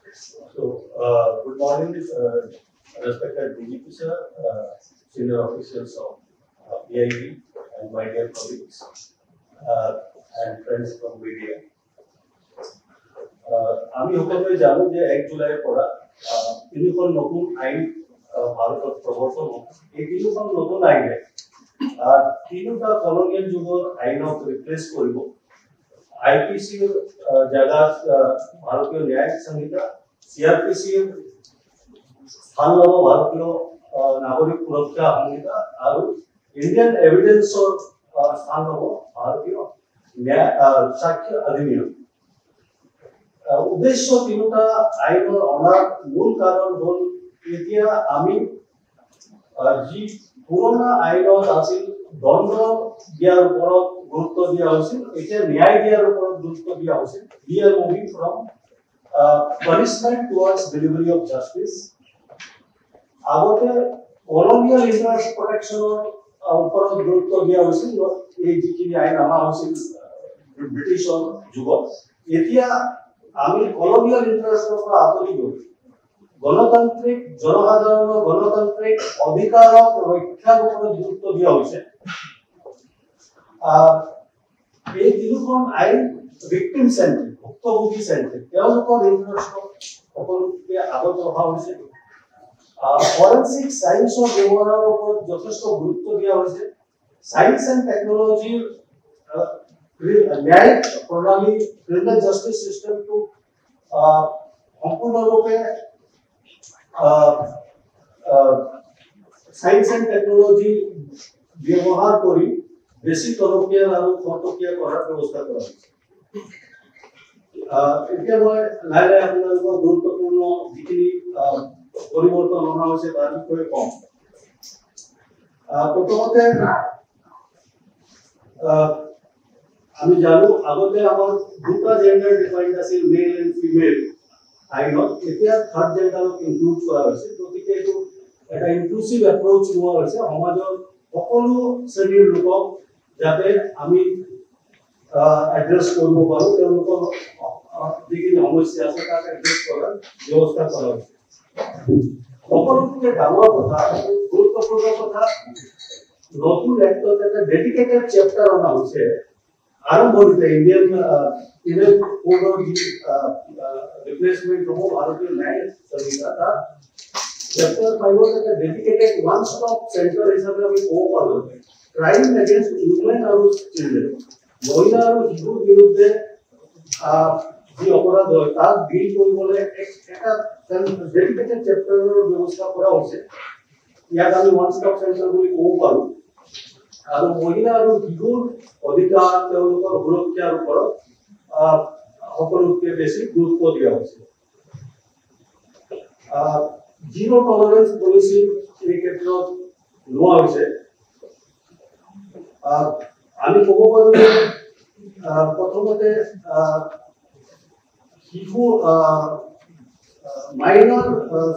Good morning, respected DGP sir, senior officials of PIB, and my dear colleagues and friends from media. আমি সকলোৱে জানো যে 1 জুলাইৰ পৰা তিনিখন নতুন আইন ভাৰতত প্ৰৱৰ্তন হ'ব। এই তিনিখন নতুন আইনে তিনিটা কলনিয়েল যুগৰ আইনক ৰিপ্লেচ কৰিব। IPCৰ জাগাত ভাৰতীয় ন্যায় সংহিতা, CRPCৰ স্থান ল'ব ভাৰতীয় নাগৰিক সুৰক্ষা সংহিতা আৰু ইণ্ডিয়ান এভিডেন্সৰ স্থান ল'ব ভাৰতীয় সাক্ষ্য অধিনিয়ম। উদ্দেশ্য তিনিটা আইনৰ অনাৰ মূল কাৰণ হ'ল এতিয়া আমি যি পুৰণা আইনত আছিল দণ্ড দিয়াৰ ওপৰত গুৰুত্ব দিয়া হৈছিল, এতিয়া ন্যায় দিয়াৰ ওপৰত গুৰুত্ব দিয়া হৈছিল। We are moving from punishment towards delivery of justice. আগতে কলনিয়েল ইন্টাৰেষ্ট প্ৰটেকশ্যনৰ ওপৰত গুৰুত্ব দিয়া হৈছিল এই যিখিনি আইন অনা হৈছিল ব্ৰিটিছৰ যুগত। এতিয়া আমি কলনিয়েল ইন্টাৰেষ্টৰ পৰা আঁতৰি গৈ গণতান্ত্ৰিক জনসাধাৰণৰ গণতান্ত্ৰিক অধিকাৰক ৰক্ষাৰ ওপৰত গুৰুত্ব দিয়া হৈছে। এই তিনিখন আইন ভিক্টিম চেন্ট্ৰিক, ভুক্তভোগী চেন্ট্ৰিক, তেওঁলোকৰ ইন্টাৰেষ্টক সকলোকে আগত ৰখা হৈছে। ফৰেনচিক সায়েন্সৰ ব্যৱহাৰৰ ওপৰত যথেষ্ট গুৰুত্ব দিয়া হৈছে। সায়েন্স এণ্ড টেকনলজিৰ ন্যায়িক প্ৰণালী, ক্ৰিমিনেল জাষ্টিচ চিষ্টেমটো সম্পূৰ্ণৰূপে সায়েন্স এণ্ড টেকনলজি ব্যৱহাৰ কৰি বেছি টনকিয়াল আৰু খৰতকীয়া কৰাৰ ব্যৱস্থা কৰা হৈছে। এতিয়া মই লাহে লাহে আপোনালোকৰ গুৰুত্বপূৰ্ণ যিখিনি পৰিৱৰ্তন অনা হৈছে তাৰ বিষয়ে কম। প্ৰথমতে আমি জানো আগতে আমাৰ দুটা জেণ্ডাৰ ডিফাইন্ড আছিল, মেল এণ্ড ফিমেল আইনত। এতিয়া থাৰ্ড জেণ্ডাৰক ইনক্লুড কৰা হৈছে। গতিকে এইটো এটা ইনক্লুচিভ এপ্ৰ'চ লোৱা হৈছে সমাজৰ সকলো শ্ৰেণীৰ লোকক যাতে আমি এড্ৰেছ কৰিব পাৰোঁ, তেওঁলোকৰ যিখিনি সমস্যা আছে তাক এড্ৰেছ কৰাৰ ব্যৱস্থা কৰা হৈছে। সকলোতকৈ ডাঙৰ কথা, গুৰুত্বপূৰ্ণ কথা, নতুন এক্টত এটা ডেডিকেটেড চেপ্টাৰ অনা হৈছে আৰম্ভণিতে ইণ্ডিয়ান পিনেল কোডৰ যি ৰিপ্লেচমেণ্ট হ'ব ভাৰতীয় ন্যায় সংহিতা, তাত চেপ্টাৰ 5ত এটা ডেডিকেটেড ওৱান ষ্টপ চেণ্টাৰ হিচাপে আমি ক'ব পাৰোঁ ক্ৰাইম এগেইনষ্ট উইমেন আৰু চিলড্ৰেন, মহিলা আৰু শিশুৰ বিৰুদ্ধে যি অপৰাধ হয় তাক ডিল কৰিবলৈ এটা ডেডিকেটেড চেপ্টাৰৰ ব্যৱস্থা কৰা হৈছে। ইয়াক আমি ওৱান ষ্টপ চেণ্টাৰ বুলি ক'ব পাৰোঁ। আৰু মহিলা আৰু শিশুৰ অধিকাৰ, তেওঁলোকৰ সুৰক্ষাৰ ওপৰত সকলোতকৈ বেছি গুৰুত্ব দিয়া হৈছে। জিৰ' টলাৰেন্স পলিচি এই ক্ষেত্ৰত লোৱা হৈছে। আমি ক'ব পাৰোঁ যে প্ৰথমতে শিশু মাইনৰ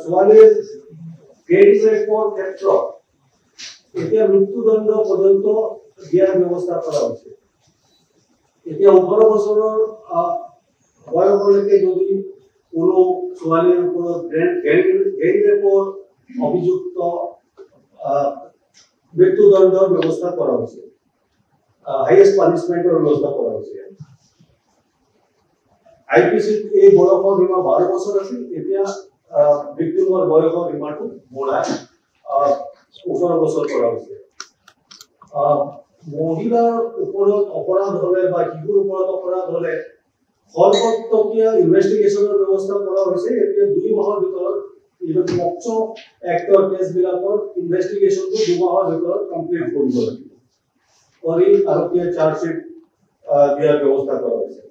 ছোৱালীৰ গেইজ ৰেপৰ ক্ষেত্ৰত এতিয়া মৃত্যুদণ্ড পৰ্যন্ত দিয়াৰ ব্যৱস্থা কৰা হৈছে। এতিয়া 18 বছৰৰ বয়সলৈকে যদি কোনো ছোৱালীৰ ওপৰত গেইজ ৰেপৰ অভিযুক্ত মৃত্যুদণ্ডৰ ব্যৱস্থা কৰা হৈছে, হাইয়েষ্ট পানিছমেণ্টৰ ব্যৱস্থা কৰা হৈছে। IPCত এই বয়সৰ সীমা 12 বছৰ আছিল, এতিয়া ভিক্টিমৰ বয়সৰ সীমাটো বঢ়াই 18 বছৰ কৰা হৈছে। মহিলাৰ ওপৰত অপৰাধ হ'লে বা শিশুৰ ওপৰত অপৰাধ হ'লে খৰতকীয়া ইনভেষ্টিগেশ্যনৰ ব্যৱস্থা কৰা হৈছে। এতিয়া 2 মাহৰ ভিতৰত পক্সো এক্টৰ কেছবিলাকৰ ইনভেষ্টিগেশ্যনটো 2 মাহৰ ভিতৰত কমপ্লিট কৰিব লাগিব। কৰি আৰক্ষীয়ে চাৰ্জশ্বিট দিয়াৰ ব্যৱস্থা কৰা হৈছে।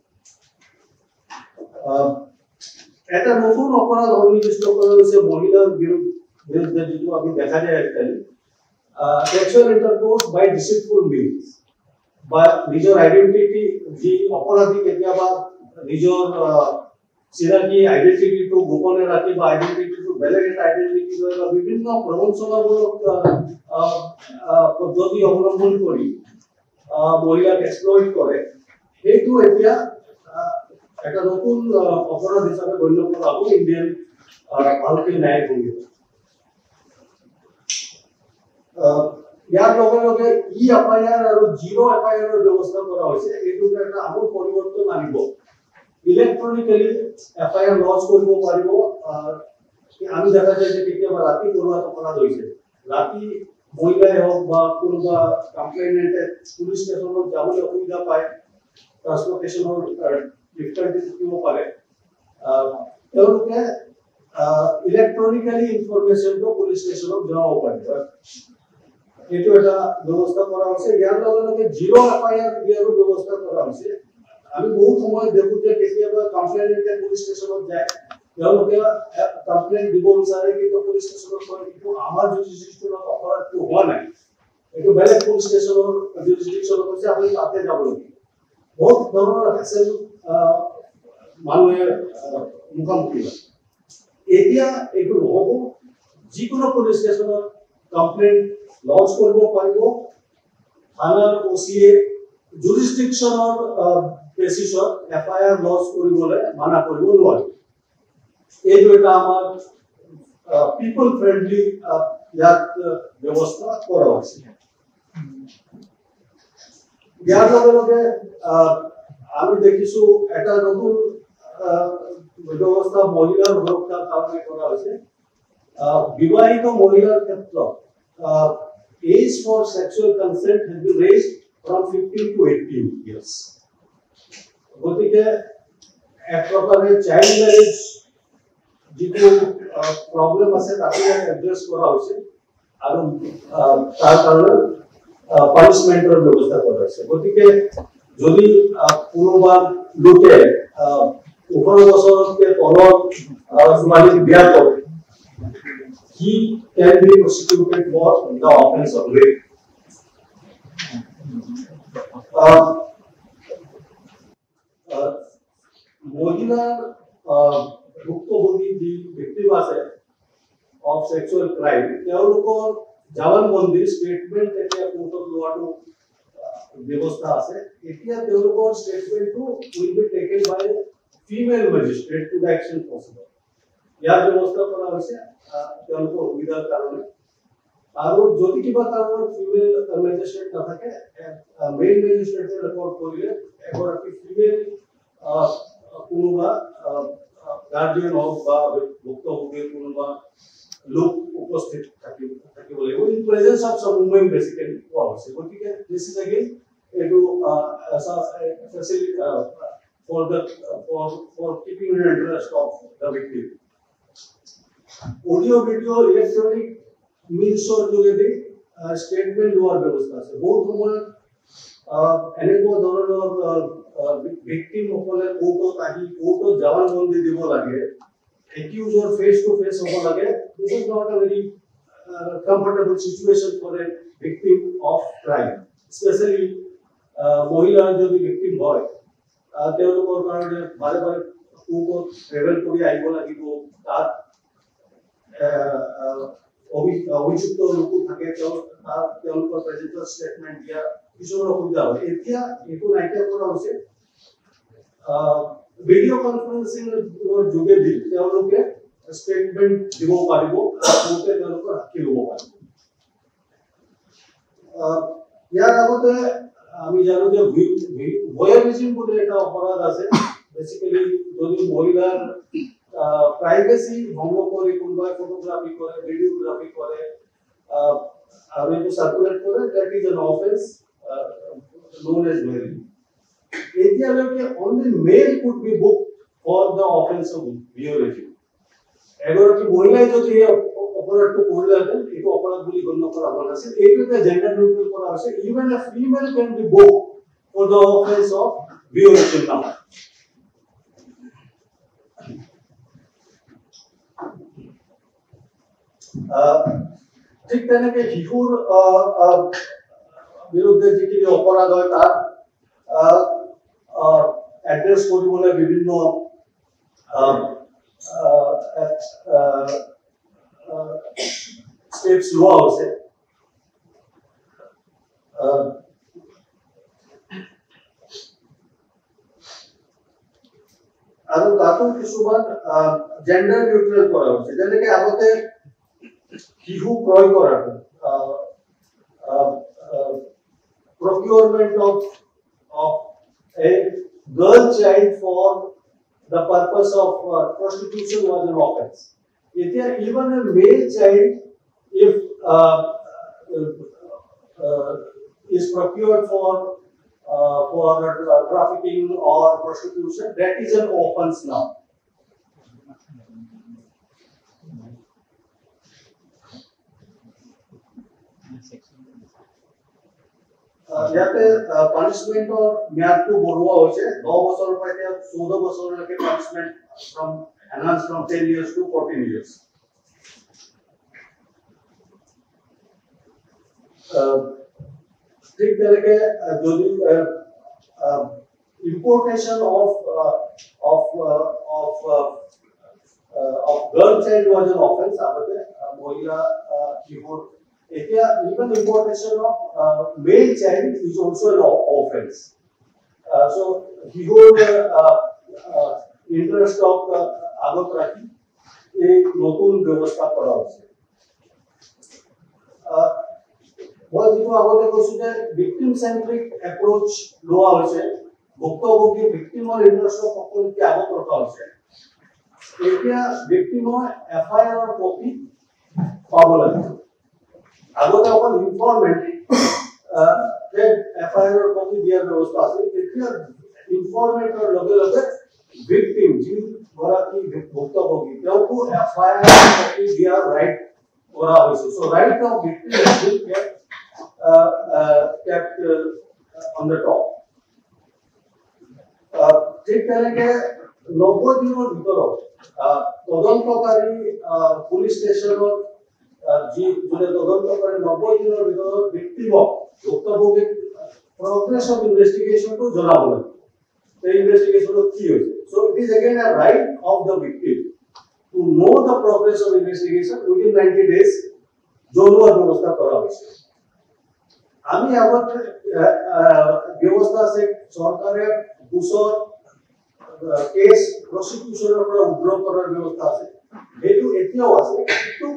এটা নতুন অপৰাধ সন্নিৱিষ্ট কৰা হৈছে মহিলাৰ বিৰুদ্ধে, যিটো আমি দেখা যায় আজিকালি সেক্সুৱেল ইণ্টাৰকোৰ্স বাই ডিচিটফুল মিনছ, বা নিজৰ আইডেণ্টিটি, যি অপৰাধী কেতিয়াবা নিজৰ চিনাকি আইডেণ্টিটিটো গোপনে ৰাখি বা আইডেণ্টিটিটো বেলেগ এটা আইডেণ্টিটি লৈ বা বিভিন্ন প্ৰবঞ্চনামূলক পদ্ধতি অৱলম্বন কৰি মহিলাক এক্সপ্লইট কৰে, সেইটো এতিয়া এটা নতুন অপৰাধ হিসাবে গণ্য কৰা হবে ইন্ডিয়ান ভাৰতীয় ন্যায় ভূমিকা। ইয়াৰ লগে লগে এফআইআৰ আৰু জিৰ' এফআইআৰৰ ব্যৱস্থা কৰা হৈছে। এইটো এটা আমূল পৰিৱৰ্তন আনিব। ইলেক্ট্ৰনিকেলি এফআইআৰ লঞ্চ কৰিব পাৰিব। আমি দেখা যায় যে কেতিয়াবা ৰাতি কৰোৱাত অপৰাধ হৈছে, ৰাতি মহিলাই হওক বা কোনোবা কমপ্লেইনেণ্টে পুলিচ ষ্টেচনত যাবলৈ অসুবিধা পায়, ট্ৰান্সপৰ্টেশ্যনৰ ডিফিকাল্টি থাকিব পাৰে, তেওঁলোকে ইলেক্ট্ৰনিকেলি ইনফৰমেশ্যনটো পুলিচ ষ্টেচনত জনাব পাৰিব। এইটো এটা ব্যৱস্থা কৰা হৈছে। ইয়াৰ লগে লগে জিৰ' এফআইআৰ দিয়াৰো ব্যৱস্থা কৰা হৈছে। আমি বহুত সময়ত দেখো যে কেতিয়াবা কমপ্লেইনেণ্টে পুলিচ ষ্টেচনত যায়, তেওঁলোকে কমপ্লেইন দিব বিচাৰে, কিন্তু পুলিচ ষ্টেচনত কয় কিন্তু আমাৰ জুৰিডিকশ্যনত অপৰাধটো হোৱা নাই, এইটো বেলেগ পুলিচ ষ্টেচনৰ জুৰিডিকশ্যনত হৈছে, আপুনি তাতে যাব লাগিব। বহুত ধৰণৰ হেচেল মানুহে মুখামুখি হয়। এতিয়া এইটো নহ'ব, যিকোনো পুলিচ ষ্টেচনত কমপ্লেইন লঞ্চ কৰিব পাৰিব। থানাৰ ওচিয়ে জুৰিডিকশ্যনৰ বেচিছত এফআইআৰ লঞ্চ কৰিবলৈ মানা কৰিব নোৱাৰে। এইটো এটা আমাৰ পিপল ফ্ৰেণ্ডলি ইয়াত ব্যৱস্থা কৰা হৈছে। ইয়াৰ লগে লগে আমি দেখিছো এটা নতুন ব্যৱস্থা মহিলাৰ সুৰক্ষাৰ কাৰণে কৰা হৈছে। বিবাহিত মহিলাৰ ক্ষেত্ৰত age for sexual consent has been raised from 15 to 18 years. গতিকে এক প্ৰকাৰে চাইল্ড মেৰেজ যিটো প্ৰব্লেম আছে তাকে এড্ৰেছ কৰা হৈছে আৰু তাৰ কাৰণে পানিশমেণ্টৰ ব্যৱস্থা কৰা হৈছে। গতিকে যদি কোনোবা লোকে 18 বছৰতকৈ তলৰ ছোৱালীক বিয়া কৰে, he can be prosecuted for the offense of rape. মহিলাৰ ভুক্তভোগী যি ব্যক্তি আছে of sexual crime, তেওঁলোকৰ জবানবন্দী ষ্টেটমেণ্ট এতিয়া কোৰ্টত লোৱাটো ব্যৱস্থা আছে। এতিয়া তেওঁলোকৰ ষ্টেটমেণ্টটো will be taken by female magistrate to the action possible. ইয়াৰ ব্যৱস্থা কৰা হৈছে তেওঁলোকৰ সুবিধাৰ কাৰণে। আৰু যদি কিবা কাৰণত ফিমেল মেজিষ্ট্ৰেট নাথাকে, মেইল মেজিষ্ট্ৰেটে ৰেকৰ্ড কৰিলে এগৰাকী ফিমেল কোনোবা গাৰ্ডিয়ান হওক বা ভুক্তভোগীৰ কোনোবা লোক উপস্থিত থাকিব লাগিব। In presence of some women basically কোৱা হৈছে। গতিকে দিছ ইজ এগেইন এইটো facility for keeping the interest of the victim. Audio video electronic মিনছৰ যোগেদি ষ্টেটমেণ্ট লোৱাৰ ব্যৱস্থা আছে। বহুত সময়ত এনেকুৱা ধৰণৰ ভিক্টিমসকলে কোৰ্টত আহি কোৰ্টত জবানবন্দী দিব লাগে, একিউজৰ ফেচ টু ফেচ হ'ব লাগে। This is not a very comfortable situation for a victim of crime, specially মহিলাৰ যদি ভিক্টিম হয়, তেওঁলোকৰ কাৰণে বাৰে বাৰে কোৰ্টত ট্ৰেভেল কৰি আহিব লাগিব। তাত অভিযুক্ত লোকো থাকে, তেওঁলোকৰ প্ৰেজেন্টৰ ষ্টেটমেণ্ট দিয়া কিছুমান অসুবিধা হয়। এতিয়া এইটো নাইকিয়া কৰা হৈছে। ভিডিঅ' কনফাৰেন্সিঙৰ যোগেদি তেওঁলোকে ষ্টেটমেণ্ট দিব পাৰিব, কোৰ্টে তেওঁলোকৰ সাক্ষী ল'ব পাৰিব। ইয়াৰ আগতে আমি জানো যে ভয়েৰিজম বুলি এটা অপৰাধ আছে। বেসিক্যালি যদি মহিলাৰ প্ৰাইভেচি ভংগ কৰি কোনোবাই ফটোগ্ৰাফি কৰে, ভিডিঅ'গ্ৰাফি কৰে আৰু এইটো সাৰ্কুলেট কৰে, that is an offence known as voyeurism. এতিয়ালৈকে only male could be booked for the offense of voyeurism. এগৰাকী মহিলাই যদি এই অপৰাধটো কৰিলেহেঁতেন এইটো অপৰাধ বুলি গণ্য কৰা হোৱা নাছিল। এইটো এতিয়া জেণ্ডাৰ নিউট্ৰেল কৰা হৈছে। Even a female can be booked for the offense of voyeurism now. ঠিক তেনেকে শিশুৰ বিৰুদ্ধে যিখিনি অপৰাধ হয় তাত এড্ৰেছ কৰিবলৈ বিভিন্ন স্টেপছ লোৱা হৈছে। তাতো কিছুমান জেন্ডাৰ নিউট্ৰেল কৰা হৈছে যেনেকৈ আগতে শিশু ক্ৰয় কৰাটো procurement of a girl child for the purpose of prostitution was an offense. Even a male child, if is procured for trafficking or prostitution, that is an offense now. ইয়াতে পানিশমেন্টৰ ম্যাদটো বঢ়োৱা হৈছে 9 বছৰৰ পৰা এতিয়া 14 বছৰলৈকে punishment from enhanced from 10 years to 14 years. ঠিক তেনেকে যদি importation of girl child was an offense আগতে মহিলা শিশুৰ even importation of male child is also an offense. So he hold interest of agot rakhi a notun byabostha kora hoise. Moi jitu agote koisu je victim centric approach loa hoise bhuktobogi victimor interest of সকলকে agot rakha hoise. Etia victimor FIR or copy পাব লাগে আগতে অকল informant FIR copy দিয়াৰ ব্যৱস্থা আছিল এতিয়া ইনফৰমেন্টৰ লগে লগে ভিকটিম যি গৰাকী ভুক্তভোগী তেওঁকো FIR কপি দিয়াৰ ৰাইট কৰা হৈছে so write off victim is kept on the top. ঠিক তেনেকে 90 দিনৰ ভিতৰত তদন্তকাৰী পুলিচ ষ্টেচনত जी जोने तदন্ত কৰে 90 দিনেৰ ভিতৰত ব্যক্তিগত ভুক্তভোগীক progress of investigation to জনাব লাগে এই ইনভেস্টিগেশন কি হইছে so it is again a right of the victim to know the progress of investigation within 90 days জনোৱাৰ ব্যৱস্থা কৰা হৈছে আমি আগত ব্যৱস্থা আছে সৰকাৰে গোচৰ কেস প্ৰসিকিউশনৰ পৰা উদ্ধাৰ কৰাৰ ব্যৱস্থা আছে এইটো এতিয়াও আছে কিন্তু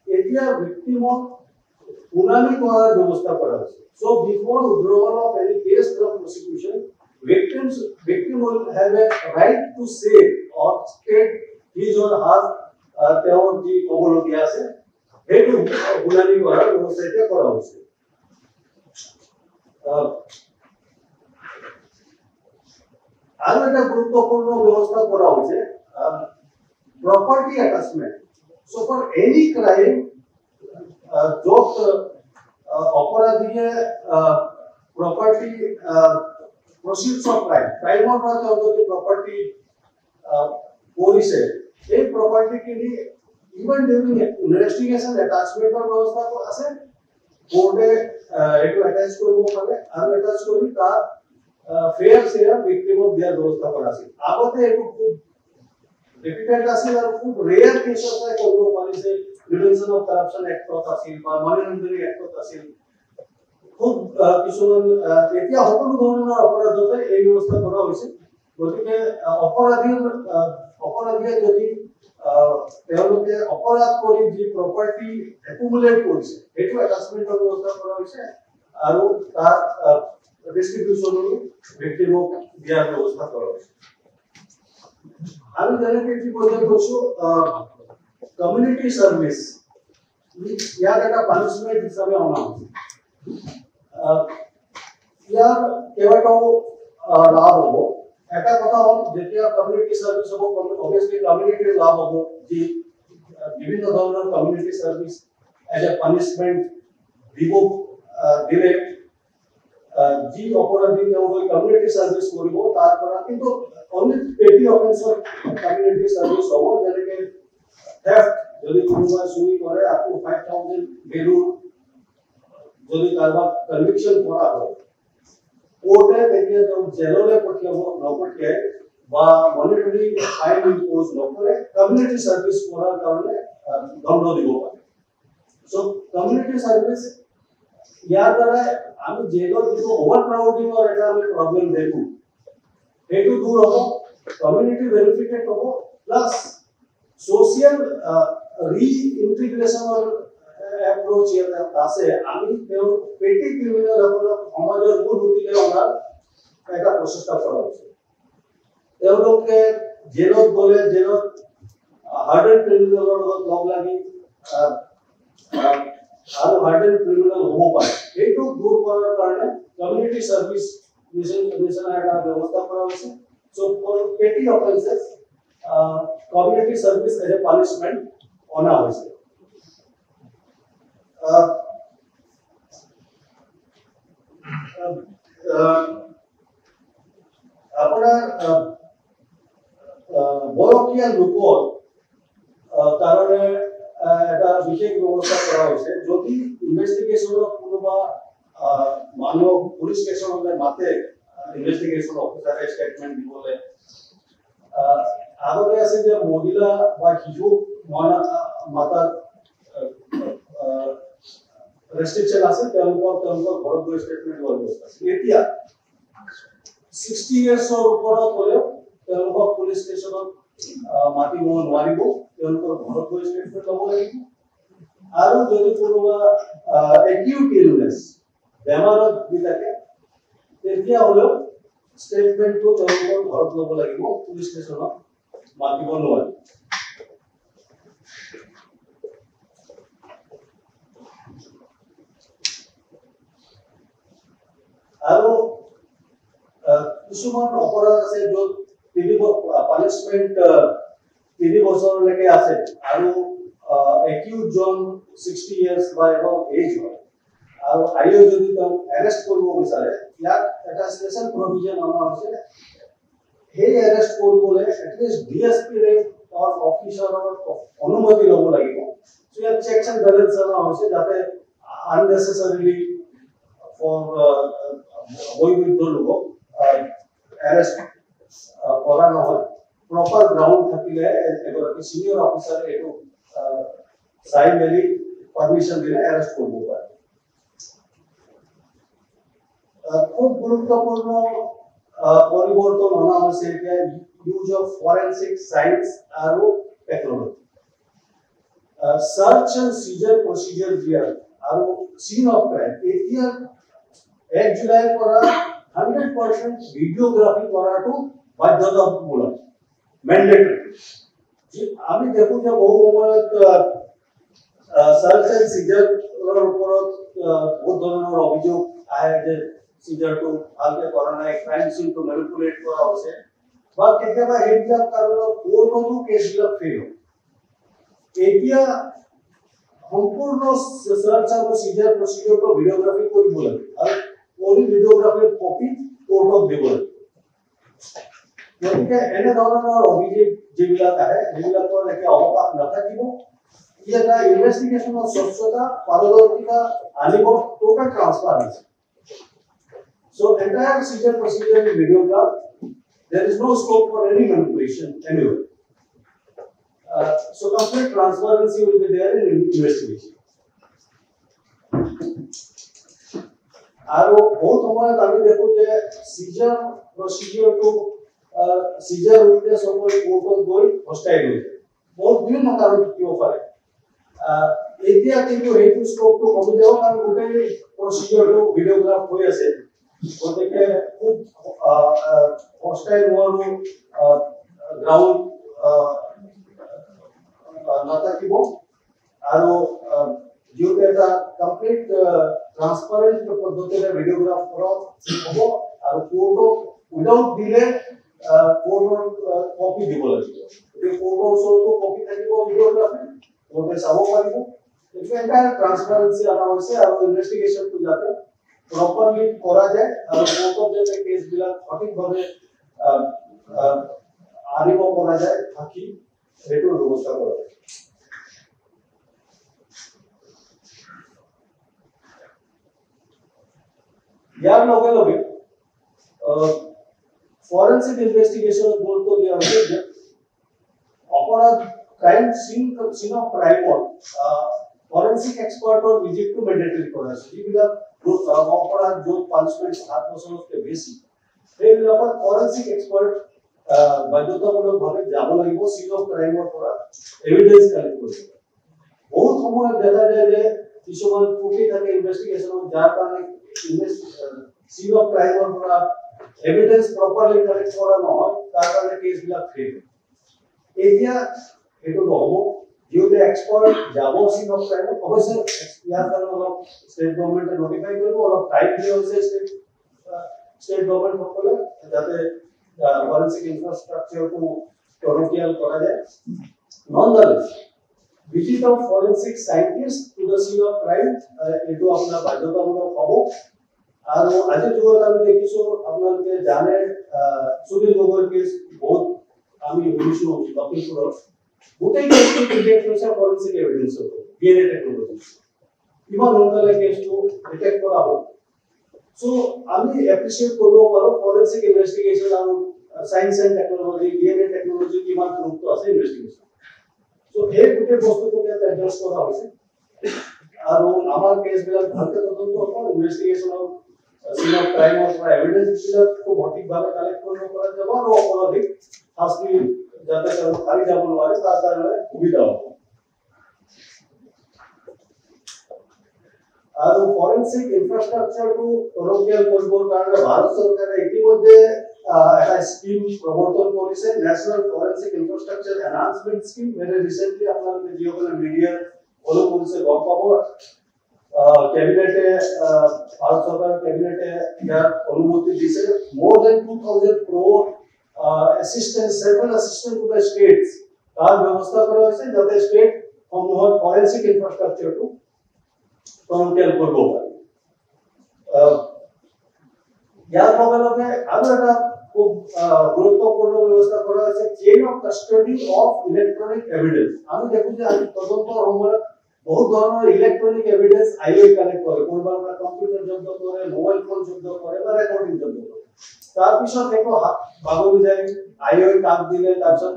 এতিয়া victimক শুনানি কৰাৰ ব্যৱস্থা কৰা হৈছে so before withdrawal of any case from prosecution victim will have a right to say or state his or her তেওঁৰ যি ক'বলগীয়া আছে সেইটো শুনানি কৰাৰ ব্যৱস্থা এতিয়া কৰা হৈছে আৰু এটা গুৰুত্বপূৰ্ণ ব্যৱস্থা কৰা হৈছে property attachment. So for any crime, jok aparadhiye property proceeds of crime or the property police এই property ke liye even during investigation attachment or ব্যবস্থা আছে কোর্টে এটো অ্যাটাচ কৰিব পাৰে আৰু অ্যাটাচ কৰি তা ফেয়াৰ শেয়াৰ ভিক্টিমক দিয়াৰ ব্যৱস্থা কৰা আছে আগতে এটো খুব ডিফিকাল্ট আছিল আৰু খুব ৰেয়াৰ কেছত কৰিব পাৰিছে প্ৰিভেনশন অফ কৰাপশন এক্টত আছিল বা মানি লণ্ডাৰিং এক্টত আছিল খুব কিছুমান এতিয়া সকলো ধৰণৰ অপৰাধতে এই ব্যৱস্থা কৰা হৈছে গতিকে অপৰাধীয়ে যদি তেওঁলোকে অপৰাধ কৰি যি প্ৰপাৰ্টি একুমুলেট কৰিছে সেইটো এটাচমেন্টৰ ব্যৱস্থা কৰা হৈছে আৰু তাৰ ডিস্ট্ৰিবিউশনৰো ভিক্টিমক দিয়াৰ ব্যৱস্থা কৰা হৈছে আমি যেনেকৈ কি বলতে কৈছো কমিউনিটি সাৰ্ভিস ইয়াৰ এটা পানিশমেন্ট হিচাপে অনা হৈছে ইয়াৰ কেইবাটাও লাভ হ'ব এটা কথা হ'ল যেতিয়া কমিউনিটি সার্ভিস হ'ব অবভিয়াসলি কমিউনিটিৰ লাভ হ'ব যি বিভিন্ন ধৰণৰ community service as a punishment দিলে যি অপৰাধী তেওঁলোকে কমিউনিটি সাৰ্ভিস কৰিব তাৰ পৰা কিন্তু only petty offense of community service over যেনেকে theft যদি কোনোবা চুৰি কৰে up to 5000 বেলুন যদি কাৰোবাক কনভিকশন কৰা হয় কোৰ্টে তেতিয়া জেললৈ পঠিয়াব নপঠিয়াই বা মনিটৰি ফাইন ইম্পোজ নকৰে কমিউনিটি সাৰ্ভিস কৰাৰ কাৰণে দণ্ড দিব পাৰে সো কমিউনিটি সাৰ্ভিস ইয়াৰ দ্বাৰা আমি জেলৰ যিটো ওভাৰ ক্ৰাউডিঙৰ এটা আমি প্ৰব্লেম দেখো সেইটো দূৰ হ'ব community benefited হ'ব plus social reintegration approach ইয়াতে আছে আমি তেওঁ পেটি ক্রিমিনাল সকলক সমাজৰ মূল হুতিলে অনাৰ এটা প্ৰচেষ্টা কৰা হৈছে তেওঁলোকে জেলত গলে জেলত হাৰ্ডেন ক্ৰিমিনালৰ লগত লগ লাগি আৰু হাৰ্ডেন ক্ৰিমিনাল হ'ব পাৰে এইটো দূৰ কৰাৰ কাৰণে কমিউনিটি সাৰ্ভিস মিশন এটা ব্যৱস্থা কৰা হৈছে so for petty offenses community service as a punishment অনা হৈছে আপোনাৰ বয়সীয়াল লোকৰ কাৰণে এটা বিশেষ ব্যৱস্থা কৰা হৈছে যদি ইনভেস্টিগেশনৰ কোনোবা মানুহ পুলিশ স্টেশনলৈ মাতে ইনভেস্টিগেশন অফিসাৰে স্টেটমেন্ট দিবলৈ আগতে আছে যে মহিলা বা শিশু মাতাৰ ৰেষ্ট্ৰিকশন আছে তেওঁলোকৰ ঘৰত গৈ স্টেটমেন্ট দিব ব্যৱস্থা আছে এতিয়া 60 ইয়াৰ্ছৰ ওপৰত হ'লেও তেওঁলোকক পুলিচ ষ্টেচনত মাতিব নোৱাৰিব তেওঁলোকৰ ঘৰত গৈ স্টেটমেন্ট ল'ব লাগিব আৰু যদি কোনোবা একিউট ইলনেছ বেমাৰত ভুগি থাকে তেতিয়া হ'লেও স্টেটমেন্টটো তেওঁলোকৰ ঘৰত ল'ব লাগিব পুলিচ ষ্টেচনত মাতিব নোৱাৰিব আৰু কিছুমান অপৰাধ আছে য'ত পানিশমেন্ট 3 বছৰলৈকে আছে আৰু একিউট জন 60 ইয়াৰ্ছ বা এবাভ এজ হয় আৰু আইও যদি তেওঁ এৰেষ্ট কৰিব বিচাৰে ইয়াত এটা স্পেশাল প্ৰভিজন অনা হৈছে সেই এৰেষ্ট কৰিবলৈ এটলিষ্ট ডিএসপি ৰেংক অফিচাৰৰ অনুমতি ল'ব লাগিব সো ইয়াত চেকছ এণ্ড বেলেন্স অনা হৈছে যাতে আননেচেসাৰিলি ফৰ বৈবিধ্য লোকক এৰেষ্ট কৰা নহয় প্ৰপাৰ গ্ৰাউণ্ড থাকিলে এগৰাকী সিনিয়ৰ অফিচাৰে এইটো চাই মেলি পাৰমিশ্যন দিলে এৰেষ্ট কৰিব পাৰে খুব গুৰুত্বপূৰ্ণ পৰিৱৰ্তন অনা হৈছে এতিয়া ইউজ অফ ফৰেনচিক সায়েন্স আৰু টেকনলজি সাৰ্চ এণ্ড সিজাৰ প্ৰচিজাৰ দিয়াৰ আৰু সিন অফ ক্ৰাইম এতিয়া 1 জুলাইৰ পৰা 100% ভিডিওগ্ৰাফি কৰাটো বাধ্যতামূলক ম্যান্ডেটৰি আমি দেখো যে বহু সময়ত সাৰ্চ এণ্ড সিজাৰৰ ওপৰত বহুত ধৰণৰ অভিযোগ আহে যে সিজাৰটো ভালকে কৰা নাই ক্ৰাইম সিনটো ম্যানিপুলেট কৰা হৈছে বা কেতিয়াবা এইবিলাক কাৰণত কোৰ্টতো কেছবিলাক ফেইল হয় এতিয়া সম্পূৰ্ণ সাৰ্চ আৰু সিজাৰ প্ৰচিডিউৰটো ভিডিওগ্ৰাফি কৰিব লাগে আৰু ওই ভিডিওগ্ৰাফিৰ কপি কোৰ্টক দিব লাগে গতিকে এনে ধৰণৰ অভিযোগ যিবিলাক আহে সেইবিলাকৰ একে অৱকাশ নাথাকিব ই এটা ইনভেষ্টিগেশ্যনৰ স্বচ্ছতা পাৰদৰ্শিতা আনিব total ট্ৰান্সপাৰেন্সি so entire seizure procedure in videograph there is no scope for any manipulation anywhere so complete transparency will be there in investigation আৰু বহুত সময়ত আমি দেখো যে সিজাৰ প্ৰচিডিউৰটো সিজাৰ উইটনেছ সকল কোৰ্টত গৈ হস্টাইল হৈ যায় বহুত বিভিন্ন কাৰণ থাকিব পাৰে এতিয়া কিন্তু সেইটো স্কোপটো কমি যাব কাৰণ গোটেই প্ৰচিডিউৰটো ভিডিওগ্ৰাফ হৈ আছে গতিকে খুব হস্টাইল হোৱাৰো গ্ৰাউণ্ড নাথাকিব আৰু যিহেতু এটা কমপ্লিট ট্ৰান্সপাৰেন্ট পদ্ধতিৰে ভিডিওগ্ৰাফ কৰা হ'ব আৰু কোৰ্টক উইদাউট ডিলে কোৰ্টৰ কপি দিব লাগিব গতিকে কোৰ্টৰ ওচৰতো কপি থাকিব ভিডিওগ্ৰাফি কোৰ্টে চাব পাৰিব গতিকে এটা ট্ৰান্সপাৰেন্সি অনা হৈছে আৰু ইনভেষ্টিগেশ্যনটো যাতে প্ৰপাৰলি কৰা যায় আৰু কোৰ্টত যাতে কেছবিলাক সঠিকভাৱে আনিব পৰা যায় থাকি সেইটোৰ ব্যৱস্থা কৰা যায় ইয়াৰ লগে লগে ফৰেনচিক ইনভেষ্টিগেশ্যন গুৰুত্ব দিয়া হৈছে যে অপৰাধ ক্ৰাইম সিন অফ ক্ৰাইমত ফৰেনচিক এক্সপাৰ্টৰ ভিজিটটো মেণ্ডেটৰী কৰা হৈছে যিবিলাক অপৰাধ য'ত পানিশমেণ্ট 7 বছৰতকৈ বেছি সেইবিলাকত ফৰেনচিক এক্সপাৰ্ট বাধ্যতামূলকভাৱে যাব লাগিব সিন অফ ক্ৰাইমৰ পৰা এভিডেন্স কালেক্ট কৰিব। বহুত সময়ত দেখা যায় যে কিছুমান ত্ৰুটি থাকে ইনভেষ্টিগেশ্যনত, যাৰ কাৰণে সিন অফ ক্ৰাইমৰ পৰা এভিডেন্স প্ৰপাৰলি কালেক্ট কৰা নহয়, তাৰ কাৰণে কেছবিলাক ফেইল হয়। এতিয়া সেইটো নহ'ব, যিহেতু এক্সপাৰ্ট যাব সিন অফ ক্ৰাইমত, অৱশ্যে ইয়াৰ কাৰণে অলপ ষ্টেট গভৰ্ণমেণ্টে নটিফাই কৰিব, অলপ টাইম দিয়া হৈছে ষ্টেট গভৰ্ণমেণ্টসকলে, যাতে ফৰেনচিক ইনফ্ৰাষ্ট্ৰাকচাৰটো টনকিয়াল কৰা যায়। ননদালেছ visit of forensic scientists to the scene of crime এইটো আপোনাৰ বাধ্যতামূলক হ'ব। আৰু আজিৰ যুগত আমি দেখিছোঁ, আপোনালোকে জানে সুনীল গগৈৰ কেছ বহুত আমি শুনিছোঁ লখিমপুৰত, গোটেই কেছটো ডিটেক্ট হৈছে ফৰেনচিক এভিডেন্সৰ DNA টেকনলজি, ইমান সোনকালে কেছটো ডিটেক্ট কৰা হ'ল। চ' আমি এপ্ৰিচিয়েট কৰিব পাৰোঁ ফৰেনচিক ইনভেষ্টিগেশ্যন আৰু science and technology, DNA technology কিমান গুৰুত্ব আছে ইনভেষ্টিগেশ্যন। So, এই গোটেই বস্তুটোকে এড্ৰেছ কৰা হৈছে আৰু আমাৰ কেছবিলাক ভালকে তদন্ত হ'ব, ইনভেষ্টিগেশ্যনৰ সিন অফ ক্ৰাইমৰ পৰা এভিডেন্সবিলাক খুব সঠিকভাৱে কালেক্ট কৰিব পৰা যাব আৰু অপৰাধীক শাস্তি যাতে তেওঁলোক হাৰি যাব নোৱাৰে তাৰ কাৰণে সুবিধা হ'ব। আৰু ফৰেনচিক ইনফ্ৰাষ্ট্ৰাকচাৰটো টনকিয়াল কৰিবৰ কাৰণে ভাৰত চৰকাৰে ইতিমধ্যে এটা স্কিম প্ৰৱৰ্তন কৰিছে, national forensic infrastructure enhancement scheme. Very recently আপোনালোকে যিসকলে মিডিয়া ফলো কৰিছে গম পাব, কেবিনেটে ভাৰত চৰকাৰৰ কেবিনেটে ইয়াৰ অনুমতি দিছে। more than 2000 crore assistance, central assistance to the states তাৰ ব্যৱস্থা কৰা হৈছে, যাতে ষ্টেট সমূহত ফৰেনচিক ইনফ্ৰাষ্ট্ৰাকচাৰটো টনকিয়াল কৰিব পাৰে। ইয়াৰ লগে লগে আৰু এটা খুব গুৰুত্বপূৰ্ণ ব্যৱস্থা কৰা হৈছে, chain of custody of electronic evidence. আমি দেখো যে আজি তদন্তৰ সময়ত বহুত ধৰণৰ ইলেক্ট্ৰনিক এভিডেন্স আইঅ কালেক্ট কৰে, কোনোবাৰ পৰা কম্পিউটাৰ জব্দ কৰে, মোবাইল ফোন জব্দ কৰে বা ৰেকৰ্ডিং জব্দ কৰে। তাৰপিছত সেইটো বাগৰি যায়, আইঅ কাম দিলে, তাৰপিছত